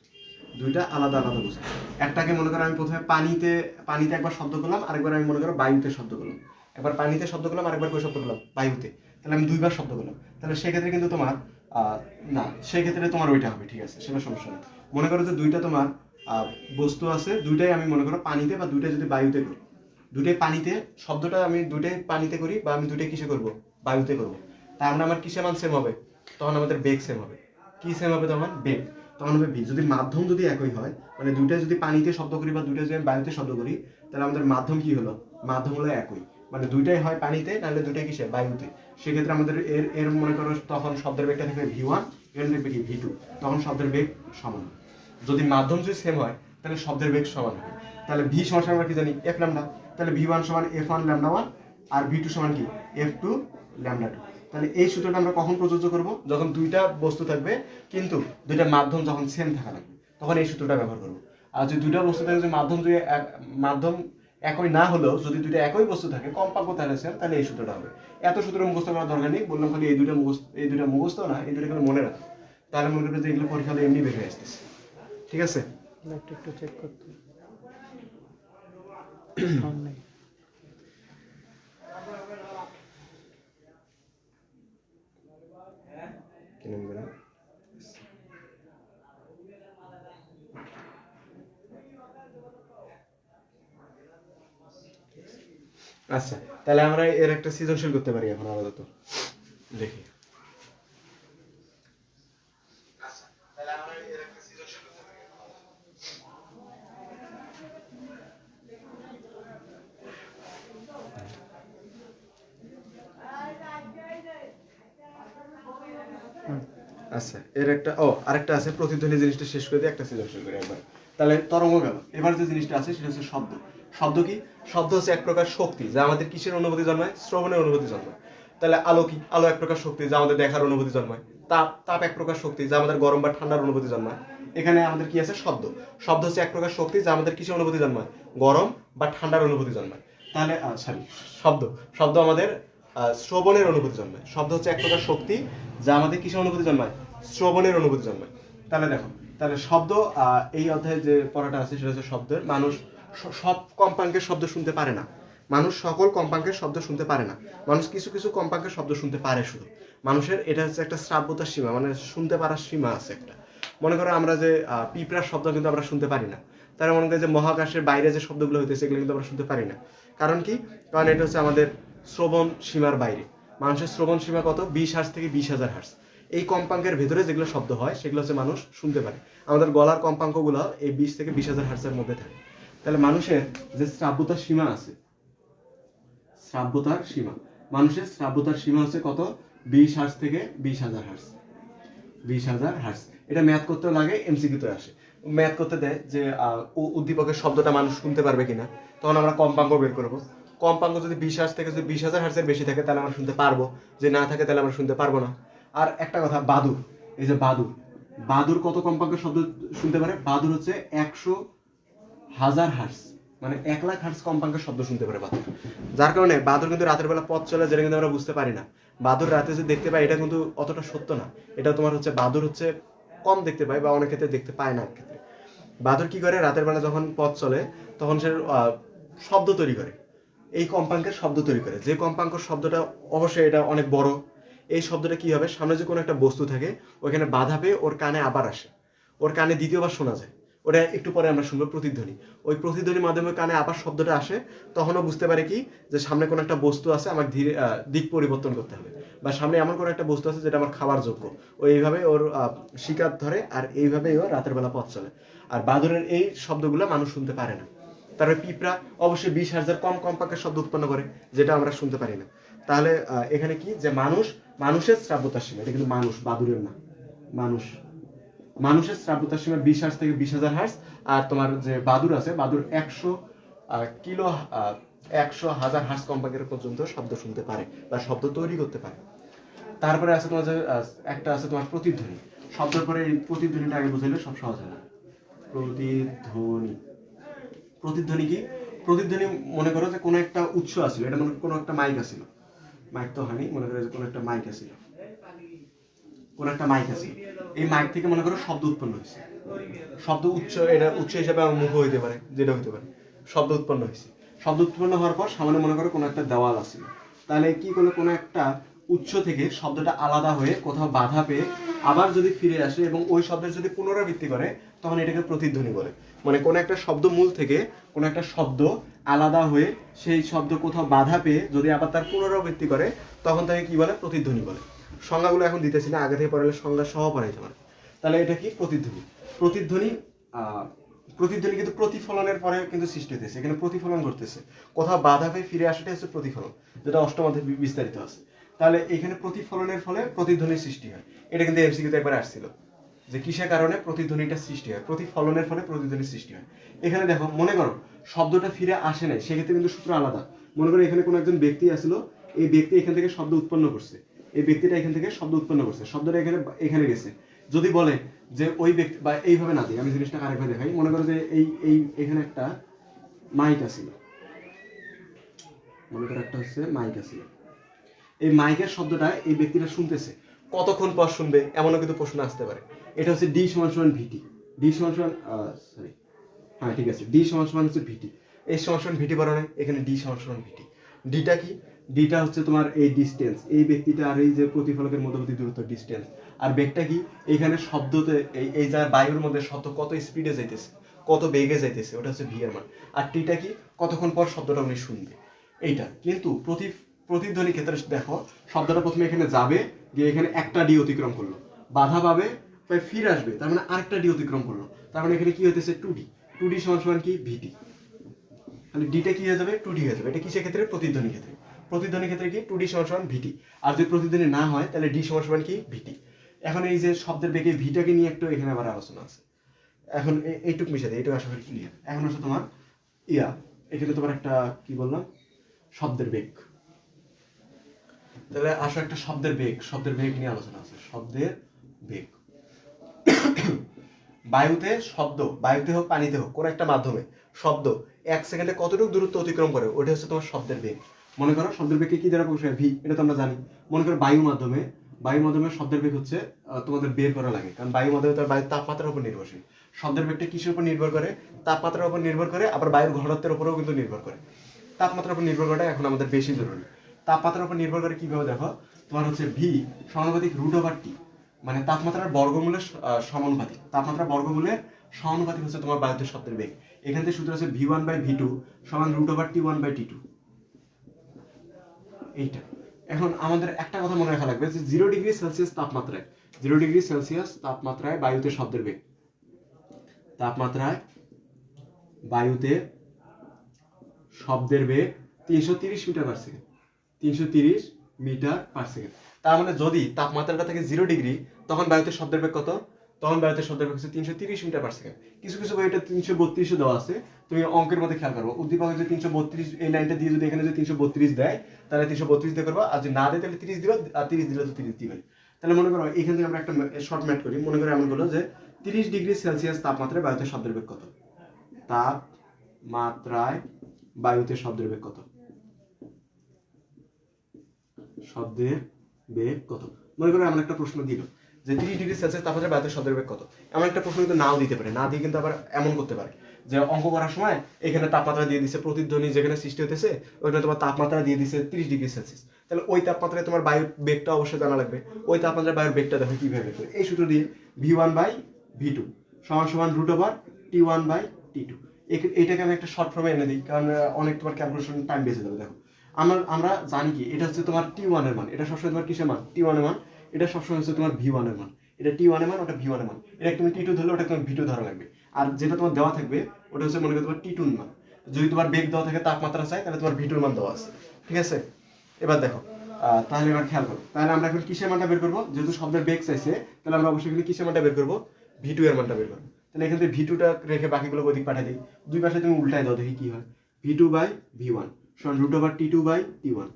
একটাকে মনে করো আমি প্রথমে পানিতে একবার শব্দ করলাম, আরেকবার আমি মনে করো বায়ুতে শব্দ করলাম, একবার পানিতে শব্দ করলাম, আরেকবার কই শব্দ করলাম? বায়ুতে। তাহলে আমি দুইবার শব্দ করলাম, তাহলে সেক্ষেত্রে কিন্তু তোমার না, সেক্ষেত্রে তোমার ওইটা হবে, ঠিক আছে, সেটা সমস্যা নেই। মনে করো যে দুইটা তোমার বস্তু আছে, দুইটাই আমি মনে করো পানিতে বা দুইটাই যদি বায়ুতে করি, দুইটাই পানিতে শব্দটা আমি দুইটাই পানিতে করি বা আমি দুইটাই কিসে করব? বায়ুতে করব। তার মানে আমার কিসের মান সেম হবে? তখন আমাদের বেগ সেম হবে। কি সেম হবে তখন? বেগ। তখন হবে ভি। যদি মাধ্যম যদি একই হয়, মানে দুইটা যদি পানিতে শব্দ করি বা দুইটা যদি আমি বায়ুতে শব্দ করি, তাহলে আমাদের মাধ্যম কি হলো? মাধ্যম হলো একই, মানে দুইটাই হয় পানিতে, নাহলে দুইটাই কিসে? বায়ুতে। সেক্ষেত্রে আমাদের এর মনে করো তখন শব্দের বেগটা থাকবে ভি ওয়ান, এর থাকবে কি? V two. তখন শব্দের বেগ সমান। যদি মাধ্যম যদি সেম হয় তাহলে শব্দের বেগ সমান হবে। তাহলে ভি সমান আমরা কি জানি? F lambda. তাহলে ভি ওয়ান সমান এফ ওয়ান ল্যাম্ডা ওয়ান, আর ভি টু সমান কি? F two lambda two. তাহলে এই সূত্রটা আমরা কখন প্রযোজ্য করব? যখন দুইটা বস্তু থাকবে কিন্তু দুইটা মাধ্যম যখন সেম থাকা লাগবে, তখন এই সূত্রটা ব্যবহার করব। আর যদি দুইটা বস্তু থাকে, যদি মাধ্যম একই না হলেও যদি দুইটা একই বস্তু থাকে, কম্পাঙ্ক তাহলে সেম, তাহলে এই সূত্রটা হবে। এত সূত্র মুখস্থ করার দরকার নেই, বললাম খালি এই দুইটা মুখস্থ না, এই দুইটা খালি মনে রাখো, তাহলে মনে করবে যে এগুলো পরীক্ষা এমনি বের হয়ে আসতেছে। ঠিক আছে, একটু চেক করতে আচ্ছা, তাহলে আমরা এর একটা সৃজনশীল করতে পারি এখন আপাতত, দেখি। আচ্ছা, এর একটা আরেকটা আছে, প্রতিধ্বনি জিনিসটা শেষ করে দিয়ে একটা সৃজনশীল করি একবার। তাহলে তরঙ্গ গেল। এবার যে জিনিসটা আছে সেটা হচ্ছে শব্দ। শব্দ কি? শব্দ হচ্ছে এক প্রকার শক্তি যা আমাদের কিসের অনুভূতি জন্মায়? শ্রবণের অনুভূতি জন্মায়। তাহলে আলো কি? আলো এক প্রকার শক্তি যা আমাদের দেখার অনুভূতি জন্মায়। তাপ এক প্রকার শক্তি যা আমাদের গরম বা ঠান্ডার অনুভূতি জন্মায়। এখানে আমাদের কি আছে? শব্দ হচ্ছে এক প্রকার শক্তি যা আমাদের কিসের অনুভূতি জন্মায়? গরম বা ঠান্ডার অনুভূতি জন্মায়। তাহলে শব্দ আমাদের শ্রবণের অনুভূতি জন্মায়। শব্দ হচ্ছে এক প্রকার শক্তি যা আমাদের কিসের অনুভূতি জন্মায়? শ্রবণের অনুভূতি জন্মায়। তাহলে দেখো, তাহলে শব্দ, এই অধ্যায়ে যে পড়াটা আছে সেটা হচ্ছে শব্দের। মানুষ সব কম্পাঙ্কের শব্দ শুনতে পারে না, মানুষ সকল কম্পাঙ্কের শব্দ শুনতে পারে না, মানুষ কিছু কিছু কম্পাঙ্কের শব্দ শুনতে পারে শুধু। মানুষের এটা হচ্ছে একটা শ্রাব্যতার সীমা, মানে শুনতে পারার সীমা আছে একটা। মনে করো আমরা যে পিঁপড়ার শব্দ কিন্তু আমরা শুনতে পারি না, তারা মনে করে যে মহাকাশের বাইরে যে শব্দগুলো হইতেছে এগুলো কিন্তু আমরা শুনতে পারি না। কারণ কি? কারণ এটা হচ্ছে আমাদের শ্রবণ সীমার বাইরে। মানুষের শ্রবণ সীমা কত? 20 হার্জ থেকে 20,000 হার্জ। এই কম্পাঙ্কের ভেতরে যেগুলো শব্দ হয় সেগুলো হচ্ছে মানুষ শুনতে পারে। আমাদের গলার কম্পাঙ্কগুলো এই 20 থেকে 20,000 হার্জের মধ্যে থাকে। তাহলে মানুষের যে শ্রাব্যতার সীমা আছে, শ্রাব্যতার সীমা, মানুষের শ্রাব্যতার সীমা হচ্ছে কত? 20 হার্জ থেকে 20,000 হার্জ। 20,000 হার্জ। এটা ম্যাথ করতে লাগে, এমসিকিউতে আসে। ম্যাথ করতে দেয় যে উদ্দীপকের শব্দটা মানুষ শুনতে পারবে কিনা, তখন আমরা কম্পাঙ্ক বের করবো। কম্পাঙ্ক যদি 20 হার্জ থেকে যদি 20,000 হার্জের বেশি থাকে তাহলে আমরা শুনতে পারবো, যে না থাকে তাহলে আমরা শুনতে পারবো না। আর একটা কথা, বাদুর, এই যে বাদুর, বাদুর কত কম্পাঙ্কের শব্দ শুনতে পারে? বাদুর হচ্ছে 100,000 হার্জ, মানে 1,00,000 হার্জ কম্পাঙ্কের শব্দ শুনতে পারে বাদুর। যার কারণে বাদুর কিন্তু রাতের বেলা পথ চলে, যেটা কিন্তু আমরা বুঝতে পারি না। বাদুর রাতে যে দেখতে পাই এটা কিন্তু অতটা সত্য না। এটা তোমার হচ্ছে বাদুর হচ্ছে কম দেখতে পায় বা অনেক ক্ষেত্রে দেখতে পায় না। ক্ষেত্রে বাদুর কি করে? রাতের বেলা যখন পথ চলে তখন সে শব্দ তৈরি করে, এই কম্পাঙ্কের শব্দ তৈরি করে। যে কম্পাঙ্কের শব্দটা অবশ্যই এটা অনেক বড়, এই শব্দটা কি হবে? সামনে যে কোনো একটা বস্তু থাকে ওইখানে বাধা পেয়ে ওর কানে আবার আসে, ওর কানে দ্বিতীয়বার শোনা যায়। ওটা একটু পরে আমরা শুনবো প্রতিধ্বনি। ওই প্রতিধ্বনির মাধ্যমে কানে আবার শব্দটা আসে, তখনও বুঝতে পারে কি যে সামনে কোনো একটা বস্তু আছে, আমার ধীরে দিক পরিবর্তন করতে হবে, বা সামনে এমন কোনো একটা বস্তু আছে যেটা আমার খাবার যোগ্য। ও এইভাবে ওর শিকার ধরে, আর এইভাবেই ও রাতের বেলা পথ চলে। আর বাদুরের এই শব্দগুলো মানুষ শুনতে পারে না। তারপরে পিঁপড়া অবশ্যই 20 হার্জের কম কম্পাঙ্কের শব্দ উৎপন্ন করে, যেটা আমরা শুনতে পারি না। তাহলে এখানে কি যে মানুষের শ্রাব্যতার সীমা, এটা কিন্তু মানুষ, বাদুরের না। মানুষের শ্রাব্যতার সীমা 20 হার্জ থেকে 20,000 হার্জ। আর তোমার যে বাদুর আছে, বাদুর 100,000 হার্জ কম্পাঙ্কের পর্যন্ত শব্দ শুনতে পারে বা শব্দ তৈরি করতে পারে। তারপরে আছে তোমার যে একটা আছে তোমার প্রতিধ্বনি। শব্দের পরে এই প্রতিধ্বনিটা আগে বুঝাইলে সব সহজ হয় না। প্রতিধ্বনি, প্রতিধ্বনি কি? প্রতিধ্বনি মনে করো যে কোনো একটা উৎস আছিল, এটা মনে কোনো একটা মাইক আছিল, মাইক তো হয়নি, মনে করো যে কোনো একটা মাইক আছিল, কোন একটা মাইক আছে, এই মাইক থেকে মনে করো শব্দ উৎপন্ন হয়েছে। শব্দ উৎস, এটা উৎস হিসেবে আমার মুখ হইতে পারে, যেটা হইতে পারে। শব্দ উৎপন্ন হয়েছে, শব্দ উৎপন্ন হওয়ার পর সামনে মনে করো কোনো একটা দেওয়াল আছে, তাহলে কি করলো? কোনো একটা উৎস থেকে শব্দটা আলাদা হয়ে কোথাও বাধা পেয়ে আবার যদি ফিরে আসে এবং ওই শব্দের যদি পুনরাবৃত্তি করে, তখন এটাকে প্রতিধ্বনি বলে। মানে কোনো একটা শব্দ মূল থেকে কোনো একটা শব্দ আলাদা হয়ে সেই শব্দ কোথাও বাধা পেয়ে যদি আবার তার পুনরাবৃত্তি করে, তখন তাকে কি বলে? প্রতিধ্বনি বলে। সংজ্ঞাগুলো এখন দিতেছি না, আগে থেকে পড়ালে সংজ্ঞা সহ পড়াইতে পারে। তাহলে এটা কি? প্রতিধ্বনি। প্রতিধ্বনি প্রতিধ্বনি কিন্তু প্রতিফলনের পরে কিন্তু সৃষ্টি হতেছে, এখানে প্রতিফলন ঘটতেছে, কোথাও বাধা পেয়ে ফিরে আসাটাই হচ্ছে প্রতিফলন, যেটা অষ্টম অধ্যায়ে বিস্তারিত আছে। তাহলে এখানে প্রতিফলনের ফলে প্রতিধ্বনির সৃষ্টি হয়। এটা কিন্তু এমসিকিউতে একবার আসছিল যে কিসের কারণে প্রতিধ্বনিটা সৃষ্টি হয়? প্রতিফলনের ফলে প্রতিধ্বনির সৃষ্টি হয়। এখানে দেখো, মনে করো শব্দটা ফিরে আসে নাই, সেক্ষেত্রে কিন্তু সূত্র আলাদা। মনে করো এখানে কোনো একজন ব্যক্তি আসলো, এই ব্যক্তি এখান থেকে শব্দ উৎপন্ন করছে, এই ব্যক্তিটা এখান থেকে শব্দ উৎপন্ন করছে, শব্দটা এখানে গেছে। যদি বলে যে ওই ব্যক্তি, বা এইভাবে না দিই, আমি জিনিসটা আরেকভাবে দেখাই। মনে করো যে এখানে একটা মাইক আছিল, মনে করো একটা হচ্ছে মাইক আছিল, এই মাইকের শব্দটা এই ব্যক্তিটা শুনতেছে, কতক্ষণ পর শুনবে এমনও কিন্তু প্রশ্ন আসতে পারে। এটা হচ্ছে ডি সমান ভিটি, ডি সমান সরি, হ্যাঁ ঠিক আছে, ডি সমান হচ্ছে ভিটি। এই সমান ভিটি বানানো, এখানে ডি সমান ভিটি। ডিটা কি? ডিটা হচ্ছে তোমার এই ডিস্টেন্স, এই ব্যক্তিটা আর এই যে প্রতিফলকের মধ্যবর্তী দূরত্ব, ডিস্টেন্স। আর বেগটা কি? এখানে শব্দতে এই যা বায়ুর মধ্যে শব্দ কত স্পিডে যাইতেছে, কত বেগে যাইতেছে, ওটা হচ্ছে ভি এর মান। আর টিটা কি? কতক্ষণ পর শব্দটা উনি শুনবে, এইটা। কিন্তু প্রতিধ্বনি ক্ষেত্রে দেখো, শব্দটা প্রথমে এখানে যাবে, গিয়ে এখানে একটা ডি অতিক্রম করলো, বাধা পাবে, তাই ফিরে আসবে, তার মানে আরেকটা ডি অতিক্রম করলো, তার মানে এখানে কি হইতেছে? 2D। 2D সমান কি? ভিটি। তাহলে ডিটা কি হয়ে যাবে? 2D হয়ে যাবে। এটা কিসের ক্ষেত্রে? প্রতিধ্বনি ক্ষেত্রে। প্রতিধ্বনি ক্ষেত্রে কি? 2D সমান ভিটি। আর যদি প্রতিধ্বনি না হয় তাহলে ডি সমান কি? ভিটি। এখন এই যে শব্দের বেগে ভিটাকে নিয়ে একটু এখানে আবার আলোচনা আছে। এখন এইটুক মিশে দেয়, এইটুকু আশা করি ক্লিয়ার। এখন হচ্ছে তোমার এখানে তোমার একটা কি বললাম? শব্দের বেগ। তাহলে আসো একটা শব্দের বেগ নিয়ে আলোচনা আছে। শব্দের বেগ। বায়ুতে হোক পানিতে হোক, কোন একটা মাধ্যমে শব্দ 1 সেকেন্ডে কতটুকু দূরত্ব অতিক্রম করে, ওটা হচ্ছে তোমার শব্দের বেগ। মনে করো শব্দের বেগকে কি দ্বারা প্রকাশ হয়? ভি, এটা তো আমরা জানি। মনে করো বায়ু মাধ্যমে শব্দের বেগ হচ্ছে তোমাদের বের করা লাগে, কারণ বায়ু মাধ্যমে তার বায়ুর তাপমাত্রার উপর নির্ভরশীল। শব্দের বেগটা কিসের উপর নির্ভর করে? তাপমাত্রার উপর নির্ভর করে, আবার বায়ুর ঘনত্বের উপরেও কিন্তু নির্ভর করে। তাপমাত্রার উপর নির্ভর করাটা এখন আমাদের বেশি জরুরি। তাপমাত্রার উপর নির্ভর করে কিভাবে দেখো, তোমার হচ্ছে ভি সমানুপাতিক রুট ওভার টি, মানে তাপমাত্রার বর্গমূলের সমানুপাতিক। তাপমাত্রা বর্গমূলের সমানুপাতিক হচ্ছে তোমার বায়ুতে শব্দের বেগ। এখান থেকে সূত্র আছে v1/v2 সমান রুট ওভার t1/t2। এইটা এখন আমাদের একটা কথা মনে রাখা লাগবে যে 0°C তাপমাত্রায় 0°C তাপমাত্রায় বায়ুতে শব্দের বেগ, তাপমাত্রায় বায়ুতে শব্দের বেগ 330 metre per second, 330 metre per second. তার মানে যদি তাপমাত্রাটা থাকে 0°, তখন বায়ুতে শব্দের বেগ কত? তখন বায়ুতে শব্দের বেগ হচ্ছে 330 মিটার পার সেকেন্ড। কিছু কিছু বই এটা 332 দেওয়া আছে, তুমি অঙ্কের মধ্যে খেয়াল করবো। উদ্দীপক যে 332, এই লাইনটা দিয়ে যদি এখানে যদি 332 দেয়, তাহলে 332 দিয়ে করবো, আর যদি না দেয় তাহলে 30 দিবা, আর 30 দিলে তো 30 দিবে। তাহলে মনে করো এখান থেকে আমরা একটা শর্ট ম্যাথ করি। মনে করো এমন হলো যে 30°C তাপমাত্রায় বায়ুতে শব্দের বেগ কত? তাপমাত্রায় বায়ুতে শব্দের বেগ কত? শব্দের বেগ কত? মনে করো এমন একটা প্রশ্ন দিল যে 30°C তাপমাত্রায় বায়ুতে শব্দের বেগ কত। এমন একটা প্রশ্ন কিন্তু নাও দিতে পারে, না দিয়ে কিন্তু আবার এমন করতে পারে যে অঙ্ক করার সময় এখানে তাপমাত্রা দিয়ে দিছে, প্রতিধ্বনি যেখানে সৃষ্টি হতেছে ওইখানে তোমার তাপমাত্রা দিয়ে দিছে 30°C। তাহলে ওই তাপমাত্রায় তোমার বায়ুর বেগটা অবশ্যই জানা লাগবে। ওই তাপমাত্রায় বায়ুর বেগটা দেখো কিভাবে বের করে। এই সূত্র দিয়ে v1/v2 সমান রুট ওভার t1/t2। এইটাকে আমি একটা শর্ট ফর্মে এনে দিই, কারণ অনেক তোমার ক্যালকুলেশন টাইম বেঁচে যাবে। দেখো আমরা জানি কি, এটা হচ্ছে তোমার t1 এর মান, এটা সবসময় তোমার কিসের মান? t1 এর মান। এটা সবসময় হচ্ছে তোমার v1 এর মান। এটা t1 এর মান, ওটা v1 এর মান। এটা তুমি t2 ধরলে ওটা তোমার v2 ধরা লাগবে। আর যেটা তোমার দেওয়া থাকবে ওটা হচ্ছে মনে করো তোমার t2 এর মান। যদি তোমার বেগ দেওয়া থাকে, তাপমাত্রা চাই, তাহলে তোমার v2 এর মান দেওয়া আছে। ঠিক আছে, এবার দেখো তাহলে এবার খেয়াল করো, তাহলে আমরা এখন কিসের মানটা বের করবো? যেহেতু শব্দের বেগ চাইছে, তাহলে আমরা অবশ্যই কিসের মানটা বের করবো? v2 এর মানটা বের করবো। তাহলে এখান থেকে v2টা রেখে বাকিগুলো ওদিক পাঠিয়ে দিই। দুই পাশে তুমি উল্টায় দাও, দেখি কি হয়। v2/v1 সমান রুট ওভার t2/t1।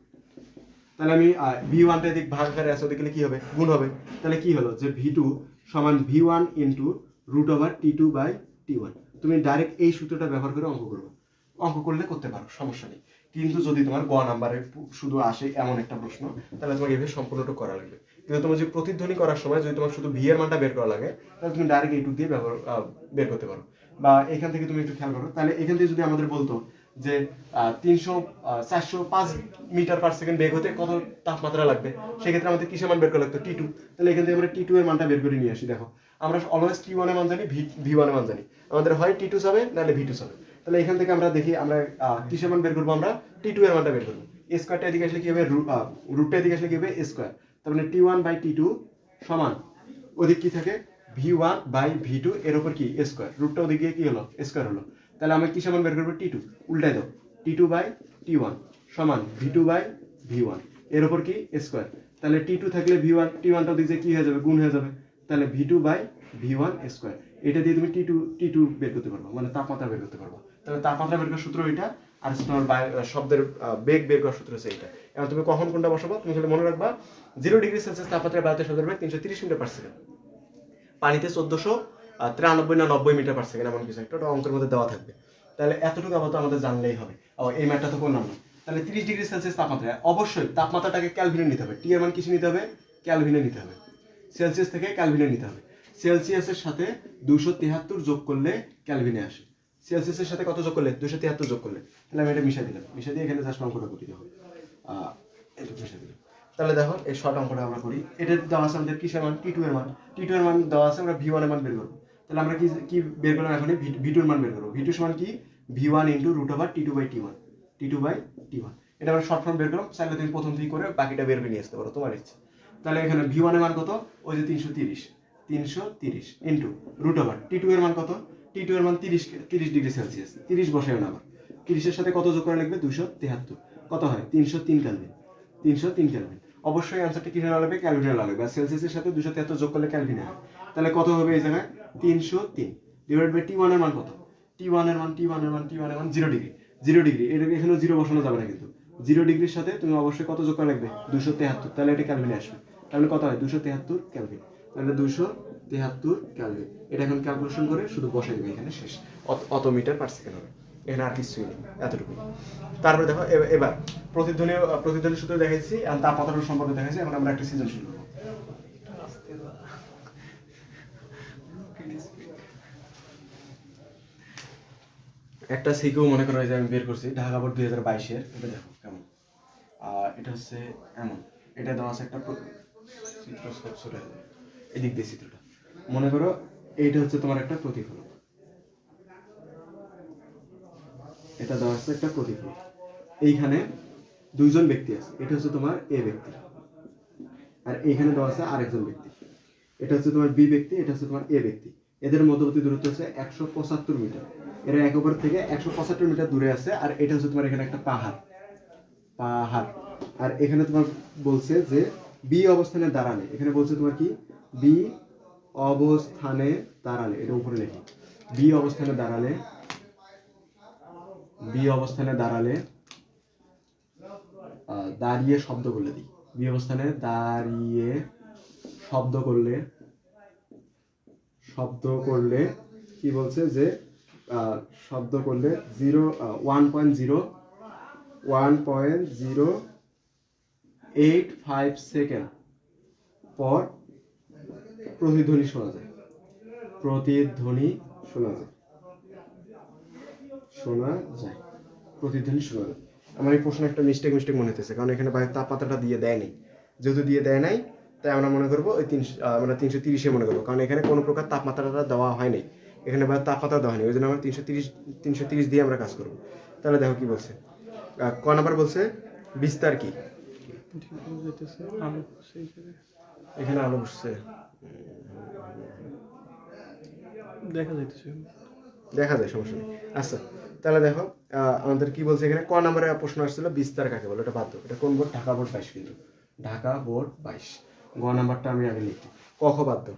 তাহলে আমি v1টা এদিক ভাগ করে আছে, ওদিকে কি হবে? গুণ হবে। তাহলে কি হলো যে v2 সমান v1 into root over t2/t1। তুমি ডাইরেক্ট এই সূত্রটা ব্যবহার করে অঙ্ক করবে। অঙ্ক করলে করতে পারো, সমস্যা নেই। কিন্তু যদি তোমার গ নাম্বারে শুধু আসে এমন একটা প্রশ্ন, তাহলে তোমাকে এভাবে সম্পূর্ণটা করা লাগবে। কিন্তু তোমার যে প্রতিধ্বনি করার সময় যদি তোমার শুধু ভি এর মানটা বের করা লাগে, তাহলে তুমি ডাইরেক্ট এইটুক দিয়ে বের করতে পারো। বা এখান থেকে তুমি একটু খেয়াল করো, তাহলে এখান থেকে যদি আমাদের বলতো যে 405 মিটার পার সেকেন্ড বেগ হতে কত তাপমাত্রা লাগবে, সেক্ষেত্রে আমাদের কিসের মান বের করা লাগতো? t2। তাহলে এখান থেকে আমরা t2 এর মানটা বের করে নিয়ে আসি। দেখো আমরা অলওয়েজ t1 এর মান জানি, v1 এর মান জানি। আমাদের হয় t2 হবে, নাহলে v2 হবে। তাহলে এখান থেকে আমরা দেখি আমরা কিসের মান বের করবো? আমরা t2 এর মানটা বের করবো। a স্কয়ারটা এদিকে আসলে কি হবে? রুটটা এদিকে আসলে কি হবে? a square. তার মানে t1/t2 সমান ওদিক কি থাকে? v1/v2 এর উপর কি? a square. রুটটা ওদিকে কি হলো? a স্কয়ার হলো। তাহলে আমরা কিসের মান বের করবো? t2। উল্টাই দাও, t2/t1 সমান v2/v1 এর উপর কি? a square. তাহলে t2 থাকলে v1, t1টা ওদিকে কি হয়ে যাবে? গুণ হয়ে যাবে। তাহলে v2/v1 স্কয়ার। এটা দিয়ে তুমি t2 বের করতে পারবে, মানে তাপমাত্রা বের করতে পারবে। তাহলে তাপমাত্রা বের করার সূত্র এটা, আর তোমার শব্দের বেগ বের করার সূত্র হচ্ছে এটা। এখন তুমি কখন কোনটা বসাবো? তুমি খালি মনে রাখবা 0°C তাপমাত্রায় বায়ুতে শব্দের বেগ 330 মিটার পার সেকেন্ড, পানিতে 1493 না 90 মিটার পার সেকেন্ড, এমন কিছু একটা, ওটা অঙ্কের মধ্যে দেওয়া থাকবে। তাহলে এতটুকু আপাতত আমাদের জানলেই হবে। এই ম্যাথটা তো করলাম না। তাহলে 30°C তাপমাত্রায় অবশ্যই তাপমাত্রাটাকে ক্যালভিনে নিতে হবে। টি এর মান কিসে নিতে হবে? ক্যালভিনে নিতে হবে। সেলসিয়াস থেকে ক্যালভিনে নিতে হবে। সেলসিয়াসের সাথে 273 যোগ করলে ক্যালভিনে আসে। সেলসিয়াসের সাথে কত যোগ করলে? 273 যোগ করলে। তাহলে আমি এটা মিশাই দিলাম, মিশাই দিয়ে এখানে জাস্ট অঙ্কটা করে দিতে হবে। এটা মিশাই দিলাম। তাহলে দেখো এই শর্ট অঙ্কটা আমরা করি। এটা দেওয়া আছে আমাদের কিসের মান? t2 এর মান। t2 এর মান দেওয়া আছে, আমরা v1 এর মান বের করবো। তাহলে আমরা কি বের করলাম? এখন v2 এর মান বের করবো। v2 সমান কি? v1 into root over t2/t1। t2/t1 এটা আমরা শর্ট ফর্ম বের করলাম। চাইলে তুমি প্রথম থেকে করে বাকিটা বের করে নিয়ে আসতে পারো, তোমার ইচ্ছা। তাহলে এখানে v1 এর মান কত? ওই যে 330 ইনটু রুট ওভার t2 এর মান কত? t2 এর মান 30°C। 30 বসায় না, আবার 30 এর সাথে কত যোগ করে লিখবে? 273। কত হয়? 303 কেলভিন। 303 কেলভিন। অবশ্যই অ্যানসারটা কিসে লাগবে? ক্যালভিনে লাগবে। আর সেলসিয়াসের সাথে 273 যোগ করলে ক্যালভিনে হয়। তাহলে কত হবে এই জায়গায়? 303 ডিভাইড বাই t1 এর মান কত? t1 এর মান 0°। 0°, এটা এখানে 0 বসানো যাবে না কিন্তু। 0°র সাথে তুমি অবশ্যই কত যোগ করে লাগবে? 273। তাহলে এটা ক্যালভিনে আসবে। তাহলে কত হয়? 273 কেলভিন। তাহলে 273 কেলভিন। এটা এখন ক্যালকুলেশন করে শুধু বসাই দিবে, এখানে শেষ। অত মিটার পার সেকেন্ড হবে। এখানে আর কিছুই নেই, এতটুকুই। তারপরে দেখো এবার প্রতিধ্বনি সূত্র দেখাইছি আর তাপমাত্রার সম্পর্কে দেখাইছি। এখন আমরা একটা সৃজনশীল করবো। একটা সিকিউ মনে করো যে আমি বের করছি ঢাকা বোর্ড 2022-এর, এটা দেখো কেমন। এটা হচ্ছে এমন, এটা দেওয়া আছে একটা চিত্র, ছোট এদিক দিয়ে চিত্রটা মনে করো, এইটা হচ্ছে তোমার একটা প্রতিফলক, এটা দেওয়া আছে একটা প্রতিফলক। এইখানে দুইজন ব্যক্তি আছে, এটা হচ্ছে তোমার এ ব্যক্তি, আর এইখানে দেওয়া আছে আরেকজন ব্যক্তি, এটা হচ্ছে তোমার বি ব্যক্তি, এটা হচ্ছে তোমার এ ব্যক্তি। এদের মধ্যবর্তী দূরত্ব হচ্ছে 175 মিটার। এরা একে অপর থেকে 175 মিটার দূরে আছে। আর এটা হচ্ছে তোমার এখানে একটা পাহাড়। আর এখানে তোমার বলছে যে বি অবস্থানে দাঁড়ালে, এখানে বলছে তোমার কি বি অবস্থানে দাঁড়ালে, এটা উপরে লেখি, বি অবস্থানে দাঁড়ালে দাঁড়িয়ে শব্দ করলে দিই, বি অবস্থানে দাঁড়িয়ে শব্দ করলে কি বলছে যে শব্দ করলে 1.085 সেকেন্ড পর প্রতিধ্বনি শোনা যায়। প্রতিধ্বনি শোনা যায়। আমার এই প্রশ্ন একটা মিস্টেক মনে হতেছে, কারণ এখানে বাইরের তাপমাত্রাটা দিয়ে দেয় নাই। যেহেতু দিয়ে দেয় নাই, তাই আমরা মনে করবো ওই 330 মনে করবো, কারণ এখানে কোনো প্রকার তাপমাত্রাটা দেওয়া হয় নাই। এখানে বাইরের তাপমাত্রা দেওয়া হয়নি, ওই জন্য আমরা 330 দিয়ে আমরা কাজ করবো। তাহলে দেখো কি বলছে, ক নাম্বার বলছে বিস্তার কি, এখানে আলো বসছে, দেখা যায়, সমস্যা নেই। আচ্ছা, তাহলে দেখো আমাদের কি বলছে এখানে, ক নাম্বারে প্রশ্ন আসছিল বিস্তার কাকে বলে, এটা বাদ দাও। এটা কোন বোর্ড? ঢাকা বোর্ড 22, কিন্তু ঢাকা বোর্ড 22। গ নাম্বারটা আমি আগে লিখি, ক খ বাদ দাও।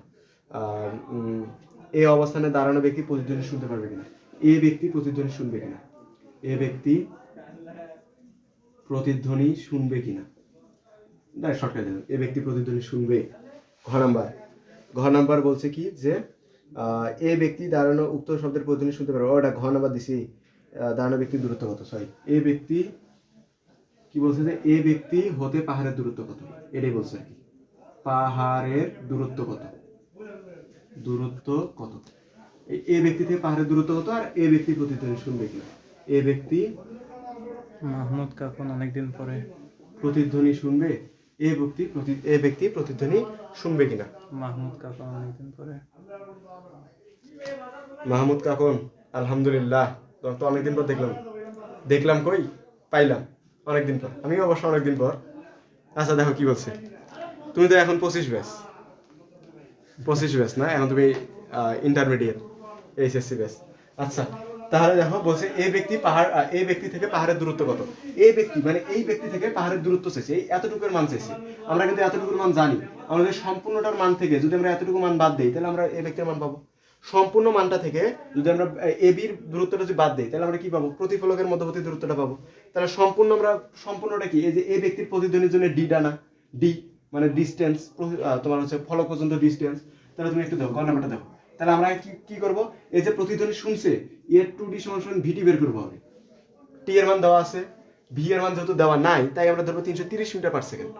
এ অবস্থানে দাঁড়ানো ব্যক্তি প্রতিধ্বনি শুনতে পারবে কিনা, এ ব্যক্তি প্রতিধ্বনি শুনবে কিনা, শর্টকাট দেবেন, এ ব্যক্তি প্রতিধ্বনি শুনবে। ঘ নাম্বার বলছে কি যে এ ব্যক্তি দাঁড়ানো উক্ত শব্দের প্রতিধ্বনি শুনতে পারবে। ওটা ঘ নাম্বার দিছি, দাঁড়ানো ব্যক্তির দূরত্ব কত, সরি, এ ব্যক্তি কি বলছে যে এ ব্যক্তি হতে পাহাড়ের দূরত্ব কত, এটাই বলছে আর কি, পাহাড়ের দূরত্ব কত, এ ব্যক্তি থেকে পাহাড়ের দূরত্ব কত, আর এ ব্যক্তি প্রতিধ্বনি শুনবে কিনা। এ ব্যক্তি মাহমুদ কাকুন অনেকদিন পরে প্রতিধ্বনি শুনবে, এ ব্যক্তি প্রতিধ্বনি শুনবে কিনা। মাহমুদ কাকুন অনেকদিন পরে, মাহমুদ কাকুন আলহামদুলিল্লাহ, তো অনেকদিন পর দেখলাম কই পাইলাম, অনেকদিন পর, আমিও অবশ্য অনেকদিন পর। আচ্ছা দেখো কি বলছে, তুমি তো এখন 25 ব্যাচ না, এখন তুমি ইন্টারমিডিয়েট এইচএসসি ব্যাচ। আচ্ছা, তাহলে দেখো বলছে এ ব্যক্তি থেকে পাহাড়ের দূরত্ব কত। এই ব্যক্তি থেকে পাহাড়ের দূরত্ব চাইছে, এই এতটুকুর মান চাইছে। আমরা কিন্তু এতটুকুর মান জানি, আমাদের সম্পূর্ণটার মান থেকে যদি আমরা এতটুকু মান বাদ দিই, তাহলে আমরা এ ব্যক্তির মান পাবো। সম্পূর্ণ মানটা থেকে যদি আমরা এ বির দূরত্বটা যদি বাদ দিই, তাহলে আমরা কি পাবো, প্রতিফলকের মধ্যবর্তী দূরত্বটা পাবো। তাহলে সম্পূর্ণটা কি, এই যে এ ব্যক্তির প্রতিধ্বনির জন্য ডি ডানা, ডি মানে ডিস্টেন্স, তোমার হচ্ছে ফলক পর্যন্ত ডিস্টেন্স। তাহলে তুমি একটু দেখো, গ নাম্বারটা দেখো। তাহলে আমরা কি করব, এই যে প্রতিধ্বনি শুনছে, এর 2d = ভিটি বের করবো হবে। টি এর মান দেওয়া আছে, ভি এর মান যেহেতু দেওয়া নাই, তাই আমরা ধরবো 330 মিটার পার সেকেন্ড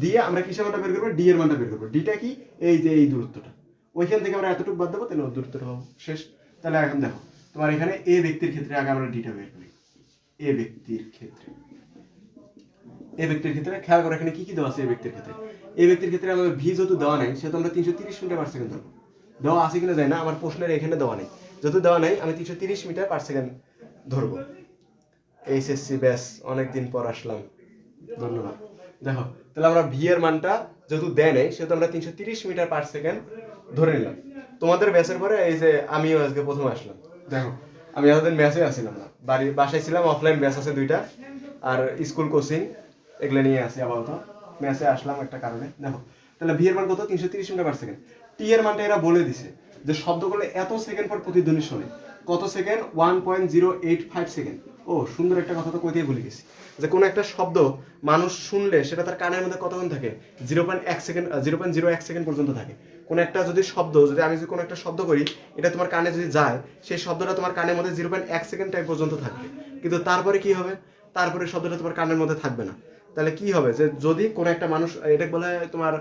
দিয়ে আমরা কিসের মানটা বের করবো, ডি এর মানটা বের করবো। ডিটা কি, এই যে এই দূরত্বটা, ওইখান থেকে আমরা এতটুকু বাদ দেবো, তাহলে ওর দূরত্বটা পাবো, শেষ। তাহলে এখন দেখো তোমার এখানে এ ব্যক্তির ক্ষেত্রে আগে আমরা ডিটা বের করি। এ ব্যক্তির ক্ষেত্রে খেয়াল করো এখানে কি দেওয়া আছে। এ ব্যক্তির ক্ষেত্রে আমাদের ভি যেহেতু দেওয়া নাই, সেহেতু আমরা 330 মিটার পার সেকেন্ড ধরবো। দেওয়া আছে কিনা যায় না, আমার প্রশ্নের এখানে দেওয়া নেই, যেহেতু দেওয়া নাই আমি 330 মিটার পার সেকেন্ড ধরবো। এইচএসসি ব্যাস, অনেকদিন পর আসলাম, ধন্যবাদ। দেখো তাহলে আমরা ভি এর মানটা যেহেতু দেয় নাই, সেহেতু আমরা 330 মিটার পার সেকেন্ড ধরে নিলাম। তোমাদের ব্যাচের পরে এই যে আমিও আজকে প্রথম আসলাম, দেখো আমি এতদিন ম্যাচে আসছিলাম না, বাসায় ছিলাম, অফলাইন ব্যাচ আছে 2টা, আর স্কুল কোচিং এগুলো নিয়ে আসি, আপাতত ম্যাচে আসলাম একটা কারণে। দেখো তাহলে ভি এর মান কত, 330 মিটার পার সেকেন্ড। টি এর মানটা এরা বলে দিছে যে শব্দ করলে এত সেকেন্ড পর প্রতিধ্বনি শোনে, কত সেকেন্ড, 1.085 সেকেন্ড। ও সুন্দর একটা কথা তো কইতেই ভুলে গেছি, যে কোনো একটা শব্দ মানুষ শুনলে সেটা তার কানের মধ্যে কতক্ষণ থাকে, 0.1 সেকেন্ড 0.01 সেকেন্ড পর্যন্ত থাকে। কোনো একটা যদি শব্দ, যদি আমি যদি কোনো একটা শব্দ করি, এটা তোমার কানে যদি যায়, সেই শব্দটা তোমার কানের মধ্যে 0.1 সেকেন্ড টাইম পর্যন্ত থাকবে, কিন্তু তারপরে কি হবে, তারপরে শব্দটা তোমার কানের মধ্যে থাকবে না। তাহলে কি হবে, যে যদি কোনো একটা মানুষ, এটা বলা হয় তোমার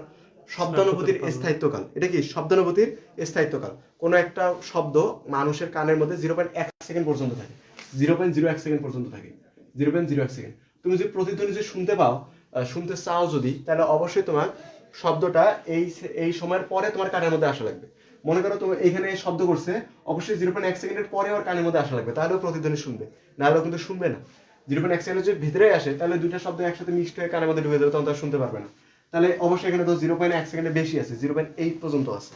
শব্দানুভূতির স্থায়িত্বকাল। এটা কি শব্দানুভূতির স্থায়িত্বকাল। কোনো একটা শব্দ মানুষের কানের মধ্যে 0.1 সেকেন্ড পর্যন্ত থাকে, 0.01 সেকেন্ড পর্যন্ত থাকে, 0.01 সেকেন্ড। তুমি যদি প্রতিধ্বনি যদি শুনতে পাও, শুনতে চাও যদি, তাহলে অবশ্যই তোমার শব্দটা এই সময়ের পরে তোমার কানের মধ্যে আসা লাগবে। মনে করো তুমি এখানে শব্দ করছে, অবশ্যই 0.1 সেকেন্ডের পরে ওর কানের মধ্যে আসা লাগবে, তাহলেও প্রতিধ্বনি শুনবে, নাহলেও কিন্তু শুনবে না। 0.1 সেকেন্ডের যদি ভিতরে আসে, তাহলে দুইটা শব্দ একসাথে মিক্সড হয়ে কানের মধ্যে ঢুকে যাবে, তখন তার শুনতে পারবে না। তাহলে অবশ্যই এখানে তো 0.1 সেকেন্ডের বেশি আছে, 0.8 পর্যন্ত আছে,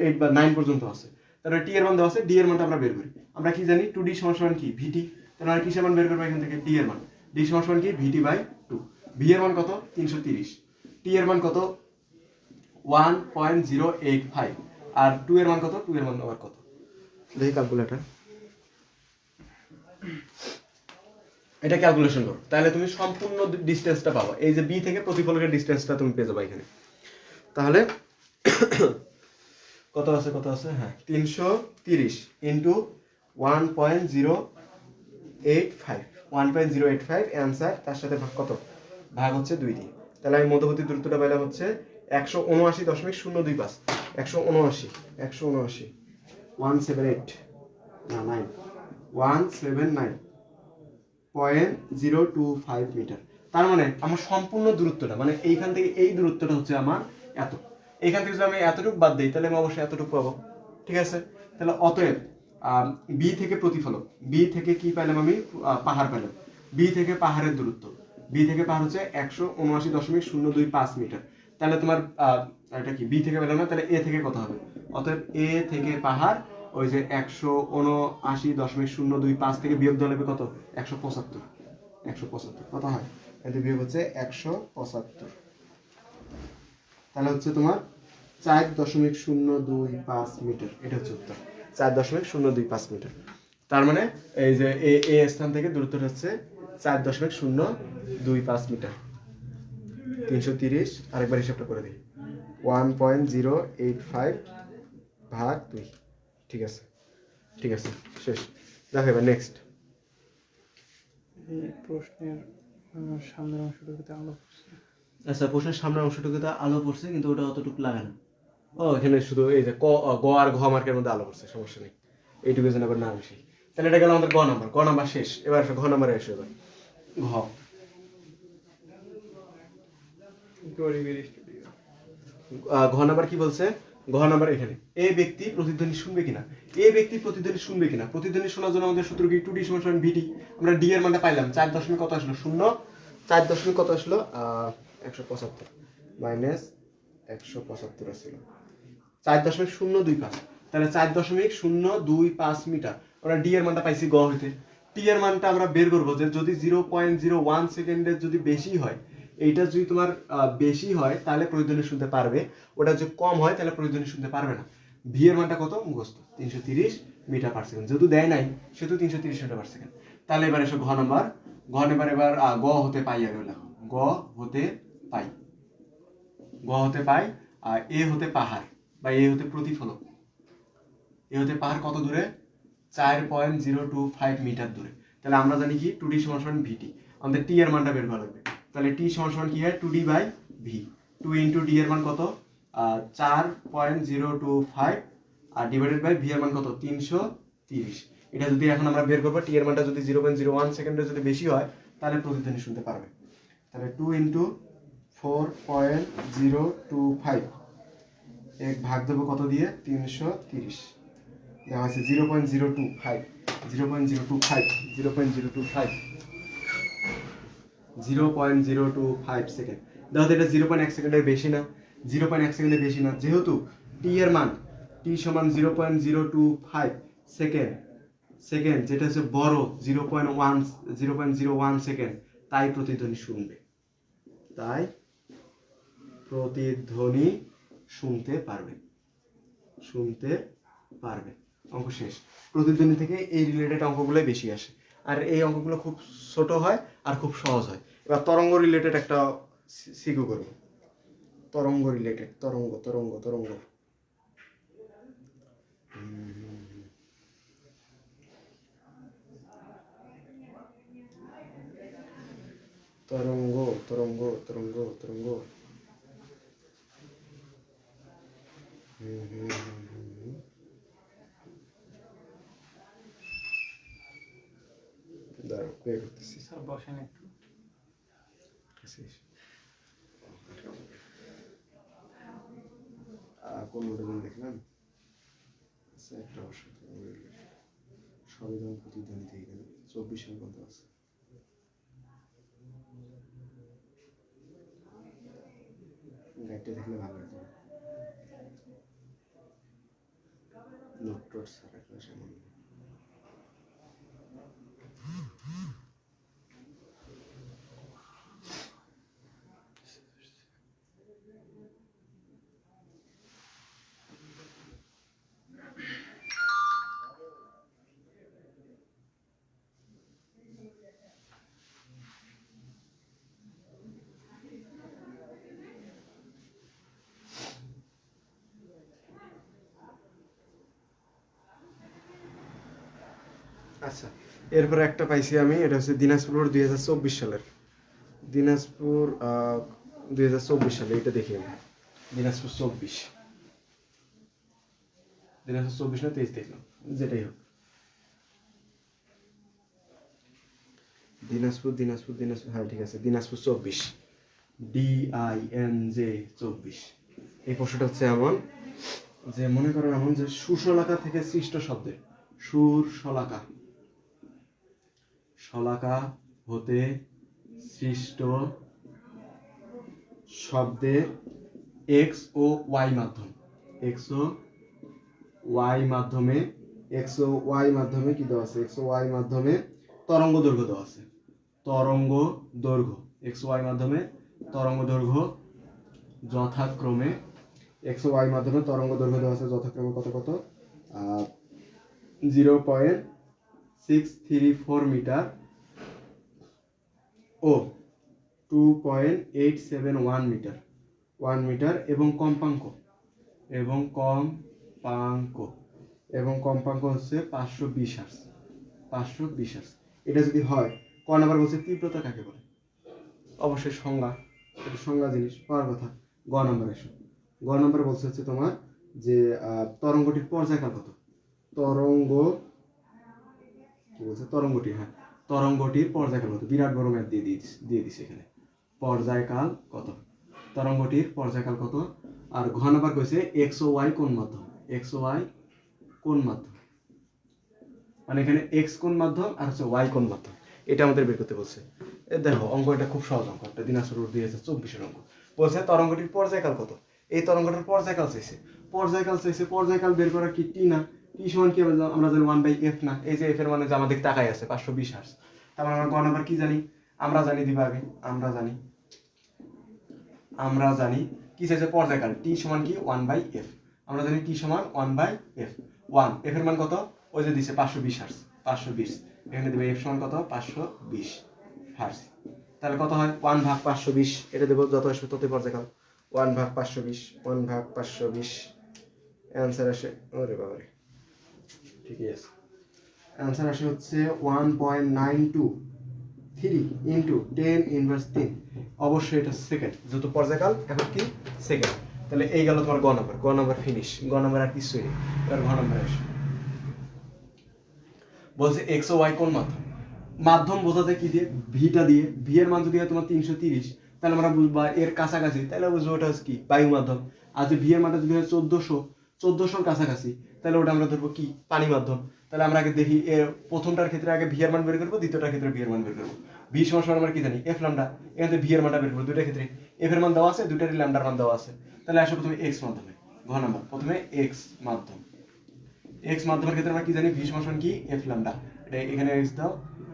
8 বা 9 পর্যন্ত আছে। তাহলে টি এর মান দেওয়া আছে, ডি এর মানটা আমরা বের করি। আমরা কি জানি, 2d সমান কি ভিটি। তাহলে আমরা কিসের মান বের করবো এখান থেকে, ডি এর মান। ডি সমান কি ভিটি বাই 2। ভি এর মান কত, 330। টি এর মান কত, 1.085। আর 2 এর মান কত, 2 এর মান আবার কত, দেখি ক্যালকুলেটর। এটা ক্যালকুলেশন করো, তাহলে তুমি সম্পূর্ণ ডিসটেন্সটা পাবো। এই যে বি থেকে প্রতিফলকের ডিসটেন্সটা তুমি পেয়ে যাবে এখানে। তাহলে কত আছে, হ্যাঁ 330 ইন্টু 1.085, 1.085 অ্যান্সার। তার সাথে ভাগ কত, ভাগ হচ্ছে 2 দিয়ে। তাহলে আমি মধ্যবর্তী দূরত্বটা পাইলাম হচ্ছে 179.025। 179 178 না 9 179.025 মিটার। তার মানে আমার সম্পূর্ণ দূরত্বটা, মানে এইখান থেকে এই দূরত্বটা হচ্ছে আমার এত। এইখান থেকে যদি আমি এতটুকু বাদ দিই, তাহলে আমি অবশ্যই এতটুকু পাবো। ঠিক আছে, তাহলে অতএব বি থেকে প্রতিফলক, বি থেকে কি পাইলাম আমি, পাহাড় পেলাম। বি থেকে পাহাড়ের দূরত্ব, বি থেকে পাহাড় হচ্ছে 179.025 মিটার। তাহলে তোমার এটা কি বি থেকে পেলাম না, তাহলে এ থেকে কত হবে। অতএব এ থেকে পাহাড় ওই যে 179.025 থেকে বিয়োগ দিলে কত, 175। 175 কত হয়, এতে বিয়োগ হচ্ছে 175। তাহলে হচ্ছে তোমার 4.025 মিটার। এটা হচ্ছে উত্তর, 4.025 মিটার। তার মানে এই যে এ স্থান থেকে দূরত্বটা হচ্ছে 4.025 মিটার। 330, আরেকবার হিসাবটা করে দিই, 1.085 ভাগ 2। ঠিক আছে, ঠিক আছে, শেষ। দেখো এবার নেক্সট। এই প্রশ্নের সামনের অংশটুকুতে আলো পড়ছে। আচ্ছা, প্রশ্নের সামনের অংশটুকুতে আলো পড়ছে, কিন্তু ওটা অতটুকু লাগে না। ও এখানে শুধু এই যে গ আর ঘ মার্কের মধ্যে আলো পড়ছে, সমস্যা নেই, এইটুকু যেন আবার না বেশি। তাহলে এটা গেল আমাদের গ নাম্বার। গ নাম্বার শেষ, এবার ঘ নাম্বারে এসে এবার ঘ। গরিবের স্টুডিও। ঘ নাম্বার কি বলছে, ঘ নাম্বার এখানে এ ব্যক্তি প্রতিধ্বনি শুনবে কিনা, এ ব্যক্তি প্রতিধ্বনি শুনবে কিনা। প্রতিধ্বনি শোনার জন্য আমাদের সূত্র কি, 2d সমান ভিটি। আমরা ডি এর মানটা পাইলাম 4 দশমিক কত আসলো, 4 দশমিক কত আসলো, 175 মাইনাস 175 আসলো 4.025। তাহলে 4.025 মিটার। আমরা ডি এর মানটা পাইছি গ হইতে। টি এর মানটা আমরা বের করবো, যে যদি 0.01 সেকেন্ডের যদি বেশি হয়, এইটা যদি তোমার বেশি হয় তাহলে প্রতিধ্বনি শুনতে পারবে, ওটা যদি কম হয় তাহলে প্রতিধ্বনি শুনতে পারবে না। ভি এর মানটা কত মুখস্থ, 330 মিটার পার সেকেন্ড। যেহেতু দেয় নাই সেহেতু 330 মিটার পার সেকেন্ড। তাহলে এবার এসো ঘ নাম্বার। ঘ নাম্বার এবার গ হতে পাই, আগে লেখো গ হতে পাই। গ হতে পাই আর এ হতে পাহাড় বা এ হতে প্রতিফলক। এ হতে পাহাড় কত দূরে, 4.025 মিটার দূরে। তাহলে আমরা জানি কি 2d সমান ভিটি। আমাদের টি এর মানটা বের করা লাগবে। তাহলে টি সমান কি হয়, 2d by V. 2 into D এর মান কত, 4.025 আর ডিভাইডেড বাই ভি এর মান কত, 330। এটা যদি এখন আমরা বের করবো, টি এর মানটা যদি 0.01 সেকেন্ডের যদি বেশি হয় তাহলে প্রতিধ্বনি শুনতে পারবে। তাহলে 2 ইন্টু 4.025 এক ভাগ দেবো কত দিয়ে, 330। দেওয়া আছে 0.025, 0.025, 0.025, 0.025 সেকেন্ড। দেখো এটা 0.1 সেকেন্ডের বেশি না, 0.1 সেকেন্ডের বেশি না। যেহেতু টি এর মান, টি সমান 0.025 সেকেন্ড, সেকেন্ড যেটা হচ্ছে বড় 0.01 সেকেন্ড, তাই প্রতিধ্বনি শুনবে, তাই প্রতিধ্বনি শুনতে পারবে, শুনতে পারবে। অঙ্ক শেষ। প্রতিধ্বনি থেকে এই রিলেটেড অঙ্কগুলোই বেশি আসে। আর এই অঙ্কগুলো খুব ছোট হয় আর খুব সহজ হয়। এবার তরঙ্গ রিলেটেড একটা সিকিউ করব। তরঙ্গ রিলেটেড, তরঙ্গ তরঙ্গ তরঙ্গ তরঙ্গ তরঙ্গ তরঙ্গ তরঙ্গ দাঁড়াও বের করতেছি। স্যার বসেন একটু। কোন মডেল দেখলাম? আচ্ছা, একটা অবশ্য সংবিধান প্রতিদ্বন্দ্বী এখানে 24 সাল পর্যন্ত আছে। গাইডটা দেখলে ভালো লাগবে। নোট টোট ছাড়া ক্লাস এমন। আচ্ছা, এরপরে একটা পাইছি আমি, এটা হচ্ছে দিনাজপুর 2024 সালের। দিনাজপুর 2024 সালে, এটা দেখি আমি। দিনাজপুর 24, দিনাজপুর 24 না 23 দেখলাম, যেটাই হোক। দিনাজপুর দিনাজপুর দিনাজপুর, হ্যাঁ ঠিক আছে, দিনাজপুর 24, DINJ 24। এই প্রশ্নটা হচ্ছে এমন যে, মনে করেন এমন যে সুশলাকা থেকে সৃষ্ট শব্দের, সুর শলাকা, শলাকা হতে সৃষ্ট শব্দের এক্স ও ওয়াই মাধ্যম, এক্স ও ওয়াই মাধ্যমে, এক্স ও ওয়াই মাধ্যমে কি দেওয়া আছে? এক্স ও ওয়াই মাধ্যমে তরঙ্গ দৈর্ঘ্য দেওয়া আছে। তরঙ্গ দৈর্ঘ্য এক্স ওয়াই মাধ্যমে তরঙ্গ দৈর্ঘ্য যথাক্রমে, এক্স ওয়াই মাধ্যমে তরঙ্গ দৈর্ঘ্য দেওয়া আছে যথাক্রমে কত কত? 0.634 মিটার ও 2.871 মিটার, 1 মিটার, এবং কম্পাঙ্ক, এবং কম্পাঙ্ক, এবং কম্পাঙ্ক হচ্ছে 520 হার্টজ, 520 হার্টজ। এটা যদি হয়, ক নাম্বার বলছে তীব্রতা কাকে বলে? অবশ্যই সংজ্ঞা, এটা সংজ্ঞা জিনিস পাওয়ার কথা। গ নাম্বার এসো, গ নাম্বার বলছে হচ্ছে তোমার যে তরঙ্গটির পর্যায়কাল কত? তরঙ্গ কি বলছে? তরঙ্গটি, হ্যাঁ, তরঙ্গটির পর্যায়কাল কত? বিরাট বড় ম্যাথ দিয়ে দিছে এখানে। পর্যায়কাল কত? তরঙ্গটির পর্যায়কাল কত? আর ঘ নাম্বার কইছে এক্স ও ওয়াই কোন মাধ্যম, এক্স ও ওয়াই কোন মাধ্যম, মানে এখানে এক্স কোন মাধ্যম আর হচ্ছে ওয়াই কোন মাধ্যম, এটা আমাদের বের করতে বলছে। দেখো অঙ্ক, এটা খুব সহজ অঙ্ক, একটা দিনাজপুর 2024 অঙ্ক। বলছে তরঙ্গটির পর্যায়কাল কত? এই তরঙ্গটির পর্যায়কাল চাইছে, পর্যায়কাল বের করা কি টি না? টি সমান কি আমরা জানি 1/f না? এই যে এফ এর মানে যে আমাদের তাকাই আছে 520 হার্টজ। তারপর আমরা গ নাম্বার কি জানি? আমরা জানি দিবা আগে, আমরা জানি কি চাইছে? পর্যায়কাল টি সমান কি 1/f। আমরা জানি টি সমান 1/f। 1 এফ এর মান কত? ওই যে দিছে 520 হার্টজ, 520। এখানে দিবে এফ সমান কত? 520 হার্টজ। তাহলে কত হয়? 1/520, এটা দেব, যত আসবে ততই পর্যায়কাল। 1/520, 1/520, অ্যান্সার আসে, ওরে বাবারে, ঠিকই আছে। অ্যান্সার আসে হচ্ছে 1.923 ইন্টু 10 ইনভার্স 3। অবশ্যই এটা সেকেন্ড, যেহেতু পর্যায়কাল এখন কি সেকেন্ড। তাহলে এই গেল তোমার গ নাম্বার ফিনিশ। গ নাম্বার আর কিছুই নেই। এবার ঘ নাম্বার আসে, বলছে এক্স ও ওয়াই কোন মাধ্যম? মাধ্যম বোঝাতে কি দিয়ে? ভিটা দিয়ে। ভি এর মান যদি হয় তোমার 330, তাহলে আমরা বুঝবো এর কাছাকাছি, তাহলে বুঝবো ওটা হচ্ছে কি বায়ু মাধ্যম। আর যদি ভি এর মানটা যদি হয় 1400 কাছাকাছি, তাহলে ওটা আমরা ধরবো কি পানি মাধ্যম। তাহলে আমরা আগে দেখি এর প্রথমটার ক্ষেত্রে আগে ভি এর মান বের করবো, দ্বিতীয়টার ক্ষেত্রে ভি এর মান বের করবো। ভি সমান আমরা কি জানি? F lambda. এখান থেকে ভি এর মানটা বের করবো, দুইটার ক্ষেত্রে এফ এর মান দেওয়া আছে, দুইটারই ল্যামডার মান দেওয়া আছে। তাহলে আসো প্রথমে এক্স মাধ্যমে, ঘ নাম্বার, প্রথমে এক্স মাধ্যম। এক্স মাধ্যমের ক্ষেত্রে আমরা কি জানি? ভি সমান কি এফ ল্যামডা। এটা এখানে এক্স দাও,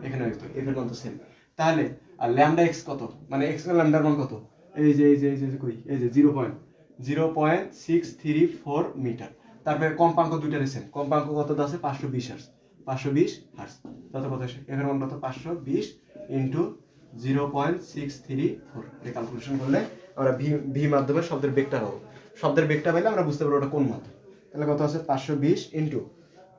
এখানে এক্স দাও, এফ এর মান তো সেম। তাহলে আর ল্যামডা এক্স কত? মানে এক্স এর ল্যামডার মান কত? এই যে কই, এই যে 0.634 মিটার। তারপরে কম্পাঙ্ক দুইটারই সেম, কম্পাঙ্ক কত আছে? 520 হার্টজ, 520 হার্টজ। তত কত আসে? F এর মান কত? 520 ইন্টু 0.634। এটা ক্যালকুলেশন করলে আমরা ভি মাধ্যমে শব্দের বেগটা পাবো। শব্দের বেগটা পেলে আমরা বুঝতে পারবো ওটা কোন মাধ্যম। তাহলে কত আছে? 520 ইন্টু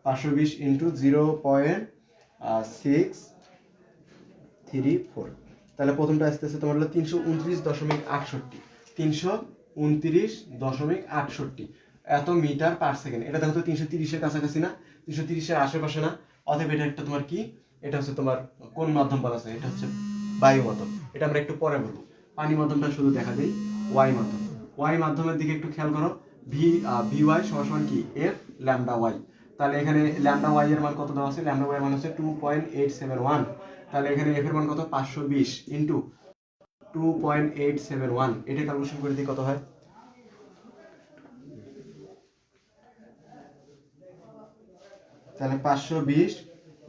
0.634। তাহলে প্রথমটা আসতেছে তোমার হলো 329.68, 329.68 এত মিটার পার সেকেন্ড। এটা দেখো তো 330-এর কাছাকাছি না, 330-এর আশেপাশে না, অতএব এটা একটা তোমার কি, এটা হচ্ছে তোমার কোন মাধ্যম বলা আছে? এটা হচ্ছে বায়ু মাধ্যম। এটা আমরা একটু পরে বলবো। পানি মাধ্যমটা শুধু দেখা দেই, ওয়াই মাধ্যম। ওয়াই মাধ্যমের দিকে একটু খেয়াল করো। ভি ওয়াই সমান কি? F lambda Y. তাহলে এখানে ল্যামডা ওয়াই এর মান কত দেওয়া আছে? ল্যামডা ওয়াই এর মান হচ্ছে 2.871। তাহলে এখানে এফ এর মান কত? 520 ইন্টু 2.871। এটা ক্যালকুলেশন করে দিই কত হয়? তাহলে 520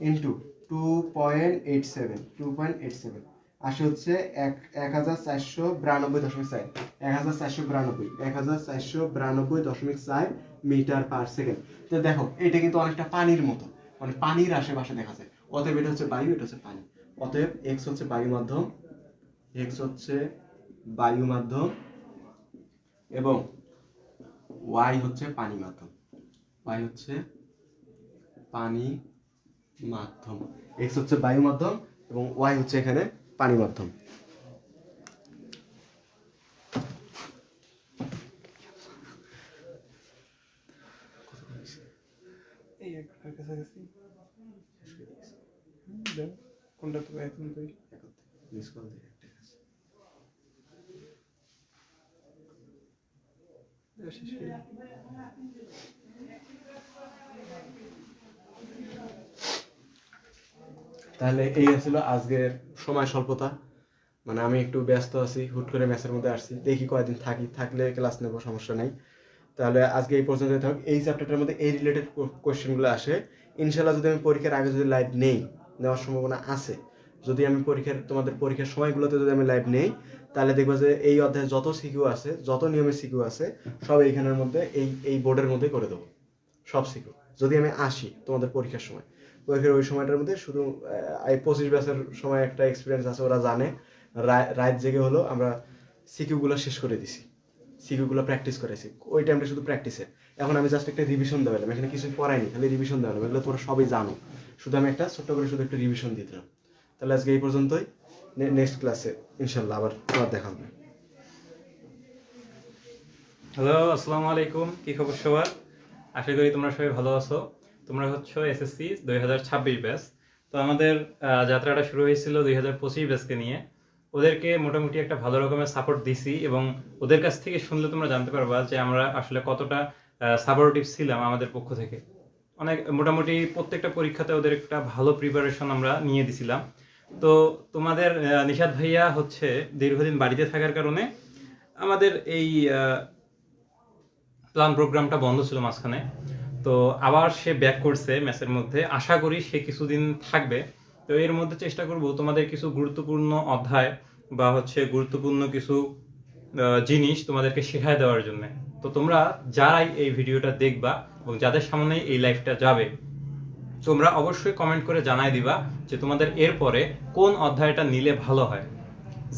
ইন্টু 2.87 আসে হচ্ছে 1492.4, 1492.4 মিটার পার সেকেন্ড। তো দেখো এটা কিন্তু অনেকটা পানির মতো, মানে পানির আশেপাশে দেখা যায়। অতএব এটা হচ্ছে বায়ু, এটা হচ্ছে পানি। অতএব এক্স হচ্ছে বায়ু মাধ্যম, এক্স হচ্ছে বায়ু মাধ্যম এবং ওয়াই হচ্ছে পানি মাধ্যম। ওয়াই হচ্ছে পানি মাধ্যম, এক্স হচ্ছে বায়ু মাধ্যম এবং ওয়াই হচ্ছে এখানে পানি মাধ্যম। এই একটার কাছাকাছি দেন কোনটা তো এখন তো মিস কল দিয়ে একটা আছে। শেষ হয়ে গেল। তাহলে এই ছিল আজকের সময় স্বল্পতা, মানে আমি একটু ব্যস্ত আছি, হুট করে ম্যাচের মধ্যে আসছি, দেখি কয়দিন থাকলে ক্লাস নেব, সমস্যা নাই। তাহলে আজকে এই পর্যন্ত থাক। এই চ্যাপ্টারটার মধ্যে এই রিলেটেড কোয়েশ্চেনগুলো আসে। ইনশাল্লাহ যদি আমি পরীক্ষার আগে যদি লাইভ নেই, নেওয়ার সম্ভাবনা আছে, যদি আমি তোমাদের পরীক্ষার সময়গুলোতে যদি আমি লাইভ নেই, তাহলে দেখবো যে এই অধ্যায়ে যত সিকিউ আছে, যত নিয়মের সিকিউ আছে, সব এইখানের মধ্যে এই বোর্ডের মধ্যে করে দেবো সব সিকিউ, যদি আমি আসি তোমাদের পরীক্ষার সময়। পরীক্ষার ওই সময়টার মধ্যে শুধু এই 25 ব্যাচের সময় একটা এক্সপিরিয়েন্স আছে, ওরা জানে রাত জেগে হলো আমরা সিকিউগুলো শেষ করে দিছি, সিকিউগুলো প্র্যাকটিস করেছি। ওই টাইমটা শুধু প্র্যাকটিসে। এখন আমি জাস্ট একটা রিভিশন দেওয়ালাম, এখানে কিছুই পড়াইনি, খালি রিভিশন দেওয়ালাম। এগুলো তোমরা সবাই জানো, শুধু আমি একটা ছোট্ট করে শুধু একটা রিভিশন দিয়ে দিলাম। তাহলে আজকে এই পর্যন্তই। নেক্সট ক্লাসে ইনশাল্লাহ আবার দেখা হবে। হ্যালো, আসসালামু আলাইকুম। কি খবর সবার? আশা করি তোমরা সবাই ভালো আছো। তোমরা হচ্ছে এসএসসি 2026 ব্যাচ। তো আমাদের যাত্রাটা শুরু হয়েছিল 2025 ব্যাচকে নিয়ে। ওদেরকে মোটামুটি একটা ভালো রকমের সাপোর্ট দিছি এবং ওদের কাছ থেকে শুনলে তোমরা জানতে পারবা যে আমরা আসলে কতটা সাপোর্টিভ ছিলাম আমাদের পক্ষ থেকে। অনেক মোটামুটি প্রত্যেকটা পরীক্ষাতে ওদের একটা ভালো প্রিপারেশন আমরা নিয়ে দিছিলাম। তো তোমাদের নিশাদ ভাইয়া হচ্ছে দীর্ঘদিন বাড়িতে থাকার কারণে আমাদের এই প্ল্যান প্রোগ্রামটা বন্ধ ছিল মাঝখানে। তো আবার সে ব্যাক করছে ম্যাচের মধ্যে। আশা করি সে কিছুদিন থাকবে। তো এর মধ্যে চেষ্টা করব তোমাদের কিছু গুরুত্বপূর্ণ অধ্যায় বা হচ্ছে গুরুত্বপূর্ণ কিছু জিনিস তোমাদেরকে শেখায় দেওয়ার জন্য। তো তোমরা যারাই এই ভিডিওটা দেখবা এবং যাদের সামনে এই লাইভটা যাবে, তোমরা অবশ্যই কমেন্ট করে জানাই দিবা যে তোমাদের এরপরে কোন অধ্যায়টা নিলে ভালো হয়।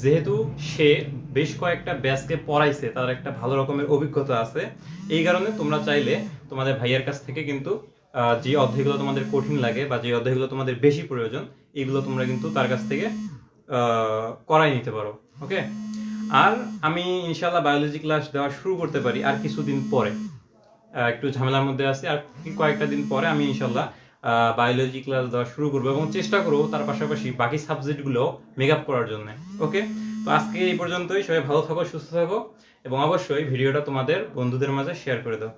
যেহেতু সে বেশ কয়েকটা ব্যাচকে পড়াইছে, তার একটা ভালো রকমের অভিজ্ঞতা আছে, এই কারণে তোমরা চাইলে তোমাদের ভাইয়ের কাছ থেকে কিন্তু যে অধ্যায়গুলো তোমাদের কঠিন লাগে বা যে অধ্যায়গুলো তোমাদের বেশি প্রয়োজন, এগুলো তোমরা কিন্তু তার কাছ থেকে করাই নিতে পারো। ওকে, আর আমি ইনশাল্লাহ বায়োলজি ক্লাস দেওয়া শুরু করতে পারি আর কিছুদিন পরে। একটু ঝামেলার মধ্যে আছি, আর কয়েকটা দিন পরে আমি ইনশাল্লাহ বায়োলজি ক্লাস দেওয়া শুরু করবো এবং চেষ্টা করবো তার পাশাপাশি বাকি সাবজেক্টগুলো মেক আপ করার জন্য। ওকে, তো আজকে এই পর্যন্তই। সবাই ভালো থাকো, সুস্থ থাকো এবং অবশ্যই ভিডিওটা তোমাদের বন্ধুদের মাঝে শেয়ার করে দাও।